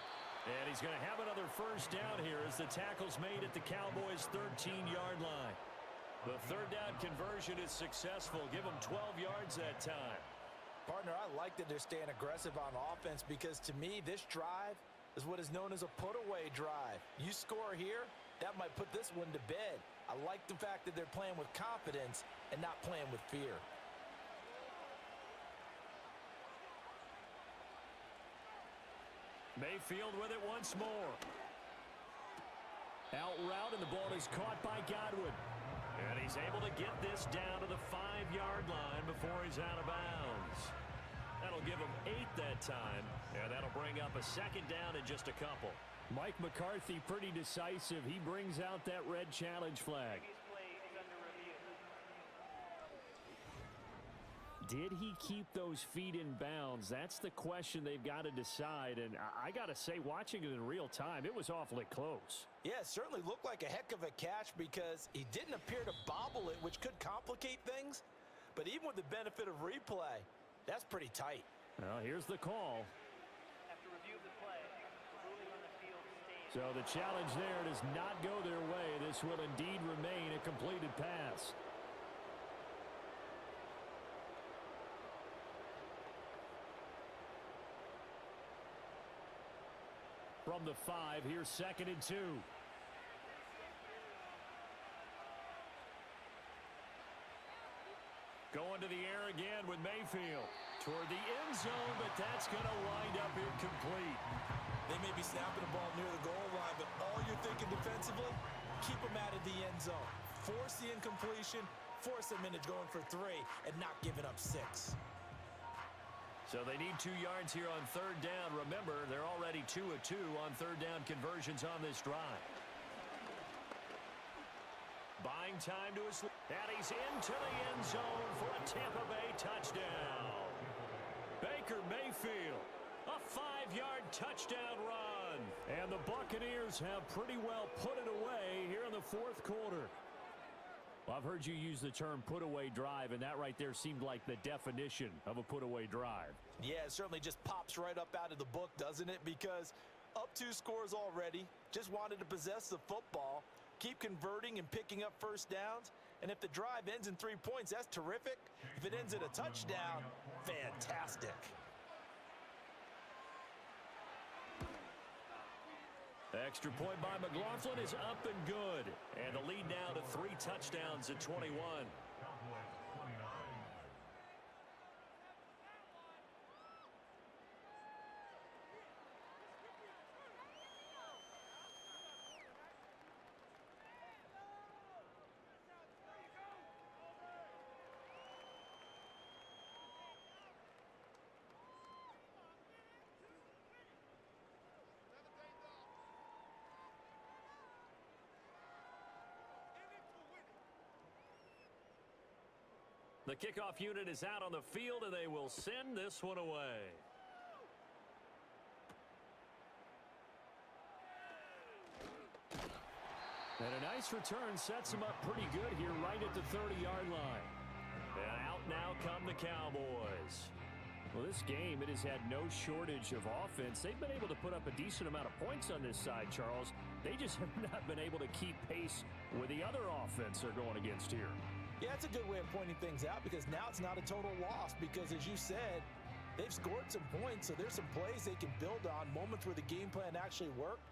And he's going to have another first down here as the tackle's made at the Cowboys' 13-yard line. The third down conversion is successful. Give them 12 yards that time. Partner, I like that they're staying aggressive on offense because to me, this drive is what is known as a put-away drive. You score here, that might put this one to bed. I like the fact that they're playing with confidence and not playing with fear. Mayfield with it once more. Out route, and the ball is caught by Godwin. And he's able to get this down to the 5-yard line before he's out of bounds. That'll give him 8 that time, and that'll bring up a second down in just a couple. Mike McCarthy pretty decisive. He brings out that red challenge flag. Did he keep those feet in bounds? That's the question they've got to decide. And I got to say, watching it in real time, it was awfully close. Yeah, it certainly looked like a heck of a catch because he didn't appear to bobble it, which could complicate things. But even with the benefit of replay, that's pretty tight. Well, here's the call. After review of the play, the ruling on the field stays. So the challenge there does not go their way. This will indeed remain a completed pass. From the 5, here's 2nd and 2. Going to the air again with Mayfield. Toward the end zone, but that's going to wind up incomplete. They may be snapping the ball near the goal line, but all you're thinking defensively, keep them out of the end zone. Force the incompletion, force them into going for 3, and not giving up 6. So they need 2 yards here on third down. Remember, they're already 2 of 2 on third down conversions on this drive. Buying time to his... And he's into the end zone for a Tampa Bay touchdown. Baker Mayfield, a 5-yard touchdown run. And the Buccaneers have pretty well put it away here in the fourth quarter. Well, I've heard you use the term put-away drive, and that right there seemed like the definition of a put-away drive. Yeah, it certainly just pops right up out of the book, doesn't it? Because up 2 scores already, just wanted to possess the football, keep converting and picking up first downs. And if the drive ends in 3 points, that's terrific. If it ends in a touchdown, fantastic. Extra point by McLaughlin is up and good. And the lead now to 3 touchdowns at 21. The kickoff unit is out on the field, and they will send this one away. And a nice return sets them up pretty good here right at the 30-yard line. And out now come the Cowboys. Well, this game, it has had no shortage of offense. They've been able to put up a decent amount of points on this side, Charles. They just have not been able to keep pace with the other offense they're going against here. Yeah, it's a good way of pointing things out because now it's not a total loss because, as you said, they've scored some points, so there's some plays they can build on, moments where the game plan actually worked.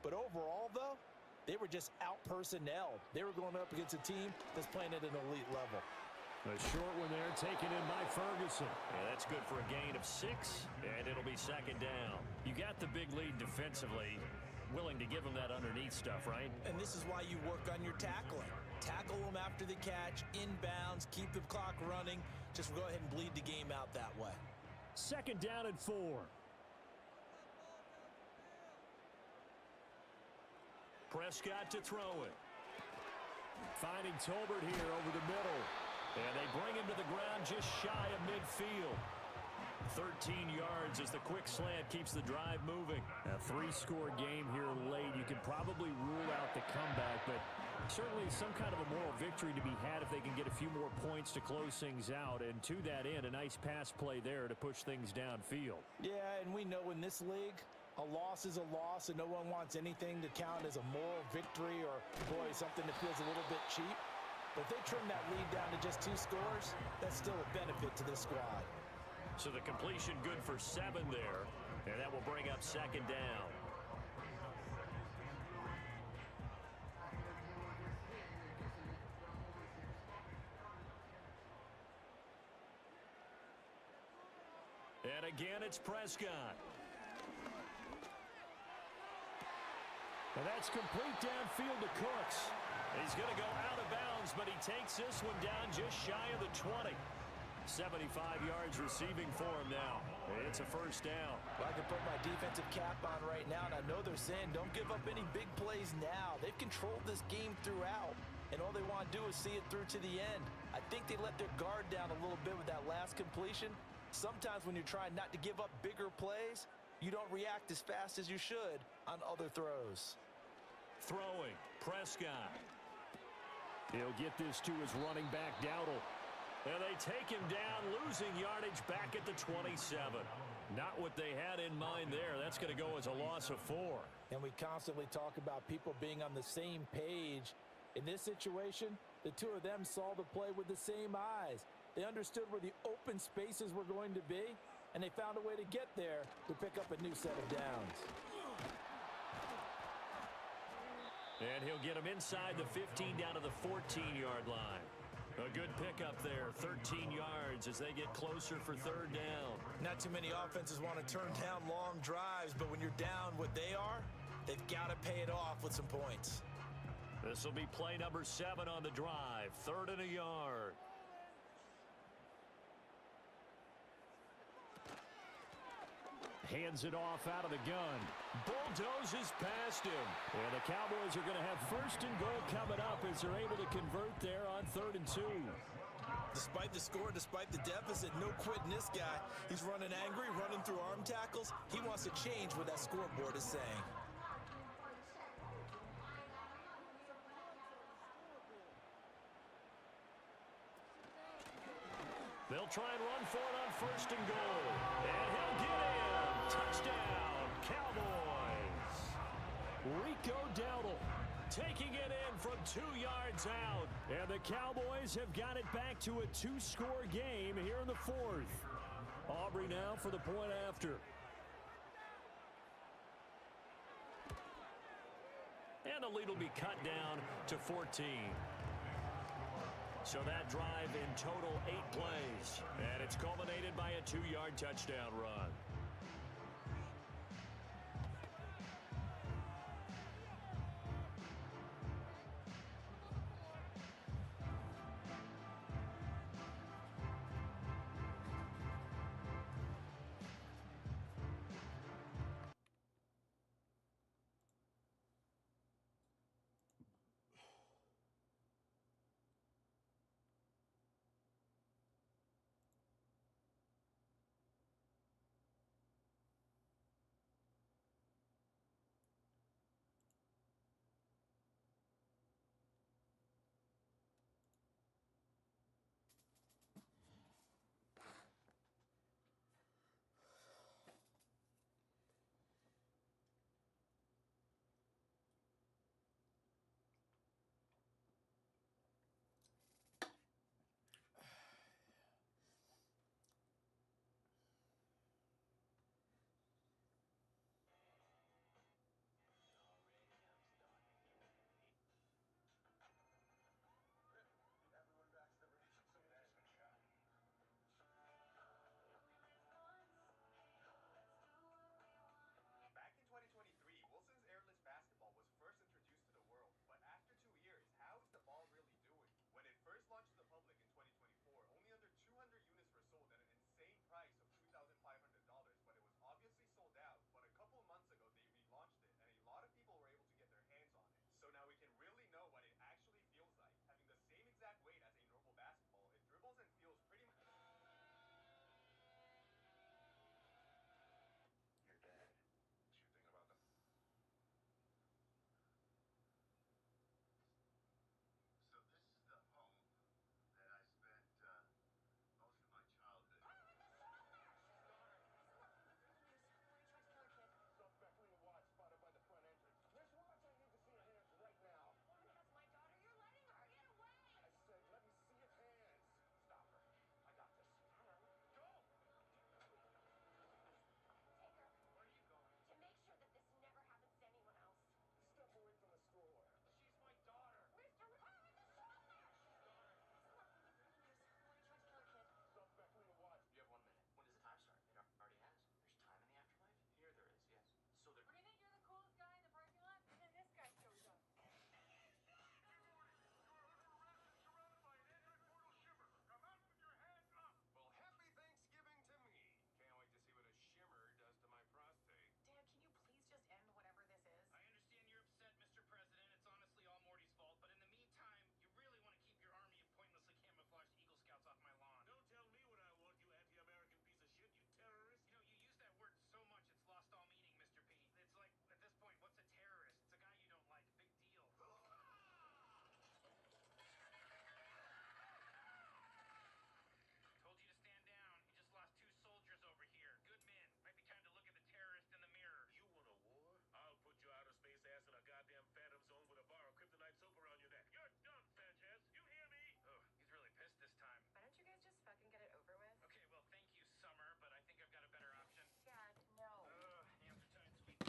But overall, though, they were just out-personnelled. They were going up against a team that's playing at an elite level. A short one there taken in by Ferguson. Yeah, that's good for a gain of 6, and it'll be second down. You got the big lead defensively. Willing to give them that underneath stuff, right? And this is why you work on your tackling. Tackle them after the catch, inbounds, keep the clock running. Just go ahead and bleed the game out that way. Second down and 4. Prescott to throw it. Finding Tolbert here over the middle. And they bring him to the ground just shy of midfield. 13 yards as the quick slant keeps the drive moving. A 3-score game here late. You can probably rule out the comeback, but certainly some kind of a moral victory to be had if they can get a few more points to close things out. And to that end, a nice pass play there to push things downfield. Yeah, and we know in this league, a loss is a loss, and no one wants anything to count as a moral victory or, boy, something that feels a little bit cheap. But if they trim that lead down to just 2 scores, that's still a benefit to this squad. So the completion good for 7 there, and that will bring up second down. And again, it's Prescott. And that's complete downfield to Cooks. He's going to go out of bounds, but he takes this one down just shy of the 20. 75 yards receiving for him now. It's a first down. Well, I can put my defensive cap on right now, and I know they're saying don't give up any big plays now. They've controlled this game throughout, and all they want to do is see it through to the end. I think they let their guard down a little bit with that last completion. Sometimes when you're trying not to give up bigger plays, you don't react as fast as you should on other throws. Throwing, Prescott. He'll get this to his running back, Dowdle. And they take him down, losing yardage back at the 27. Not what they had in mind there. That's going to go as a loss of 4. And we constantly talk about people being on the same page. In this situation, the two of them saw the play with the same eyes. They understood where the open spaces were going to be, and they found a way to get there to pick up a new set of downs. And he'll get him inside the 15 down to the 14-yard line. A good pickup there, 13 yards as they get closer for third down. Not too many offenses want to turn down long drives, but when you're down what they are, they've got to pay it off with some points. This will be play number 7 on the drive, 3rd and a yard. Hands it off out of the gun. Bulldozes past him. And the Cowboys are going to have 1st and goal coming up as they're able to convert there on 3rd and 2. Despite the score, despite the deficit, no quitting this guy. He's running angry, running through arm tackles. He wants to change what that scoreboard is saying. They'll try and run for it on 1st and goal. And he'll get in. Touchdown, Cowboys. Rico Dowdle taking it in from 2 yards out. And the Cowboys have got it back to a 2-score game here in the 4th. Aubrey now for the point after. And the lead will be cut down to 14. So that drive in total 8 plays. And it's culminated by a 2-yard touchdown run. Back in 2023, Wilson's airless basketball was first introduced to the world. But after 2 years, how is the ball really doing? When it first launched to the public in 2024, only under 200 units were sold at an insane price of $2,500, but it was obviously sold out. But a couple of months ago, they relaunched it, and a lot of people were able to get their hands on it. So now we can really know what it actually feels like. Having the same exact weight as a normal basketball, it dribbles and feels pretty much... Your dad. What you think about that? So this is the home that I spent most of my childhood. Suspect Leah Watts spotted by the front entrance. Miss Watts, I need to see your hands right now. That's my daughter. You're letting her get away. I said, let me see your hands. Stop her. I got this. Go! Take her. Where are you going? To make sure that this never happens to anyone else. Step away from the store. She's my daughter. Mr. Hurry the shoulder! Why are you trying to kill a kid? Suspect Leah Watts. You have 1 minute. When does the time start? It already has. There's time in the afterlife? Here there is, yes. So there... What do you think? You're the coolest guy in the parking lot? And then this guy shows up. Well, happy Thanksgiving to me. Can't wait to see what a shimmer does to my prostate. Dad, can you please just end whatever this is? I understand you're upset, Mr. President. It's honestly all Morty's fault. But in the meantime, you really want to keep your army of pointlessly camouflaged Eagle Scouts off my lawn. Don't tell me what I want, you anti-American piece of shit, you terrorist. You know, you use that word so much, it's lost all meaning, Mr. P. It's like, at this point, what's a terrorist? It's a guy you don't like. Big deal. Told you to stand down. You just lost 2 soldiers over here. Good men. Might be time to look at the terrorist in the mirror. You want a war? I'll put your outer space ass in a goddamn phantom zone with a bar of kryptonite soap around your neck. You're done, Sanchez. You hear me? Oh, he's really pissed this time. Why don't you guys just fucking get it over with? Okay, well, thank you, Summer, but I think I've got a better option. Dad, no. Hands are tied, sweet.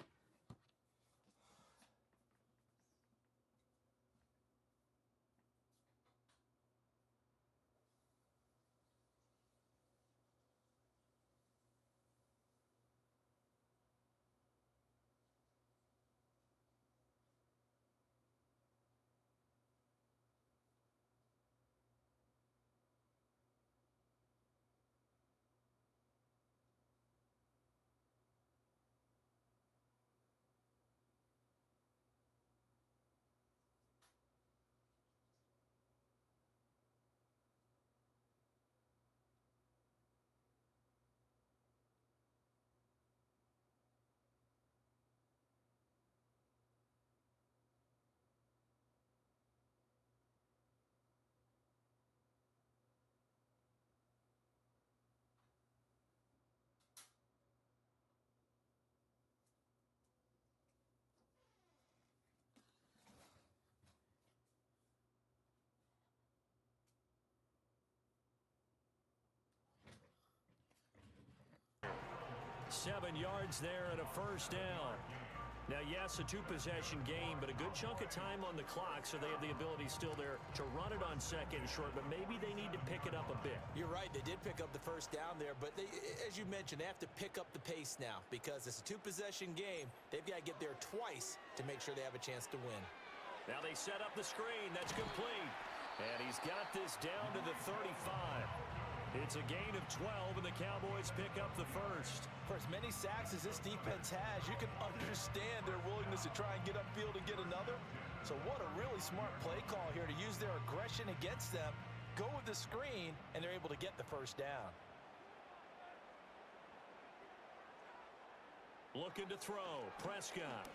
Seven yards there and a first down. Now, yes, a two-possession game, but a good chunk of time on the clock, so they have the ability still there to run it on second and short, but maybe they need to pick it up a bit. You're right. They did pick up the first down there, but as you mentioned, they have to pick up the pace now because it's a two-possession game. They've got to get there twice to make sure they have a chance to win. Now they set up the screen. That's complete. And he's got this down to the 35. It's a gain of 12, and the Cowboys pick up the first. For as many sacks as this defense has, you can understand their willingness to try and get upfield and get another. So what a really smart play call here to use their aggression against them, go with the screen, and they're able to get the first down. Looking to throw. Prescott.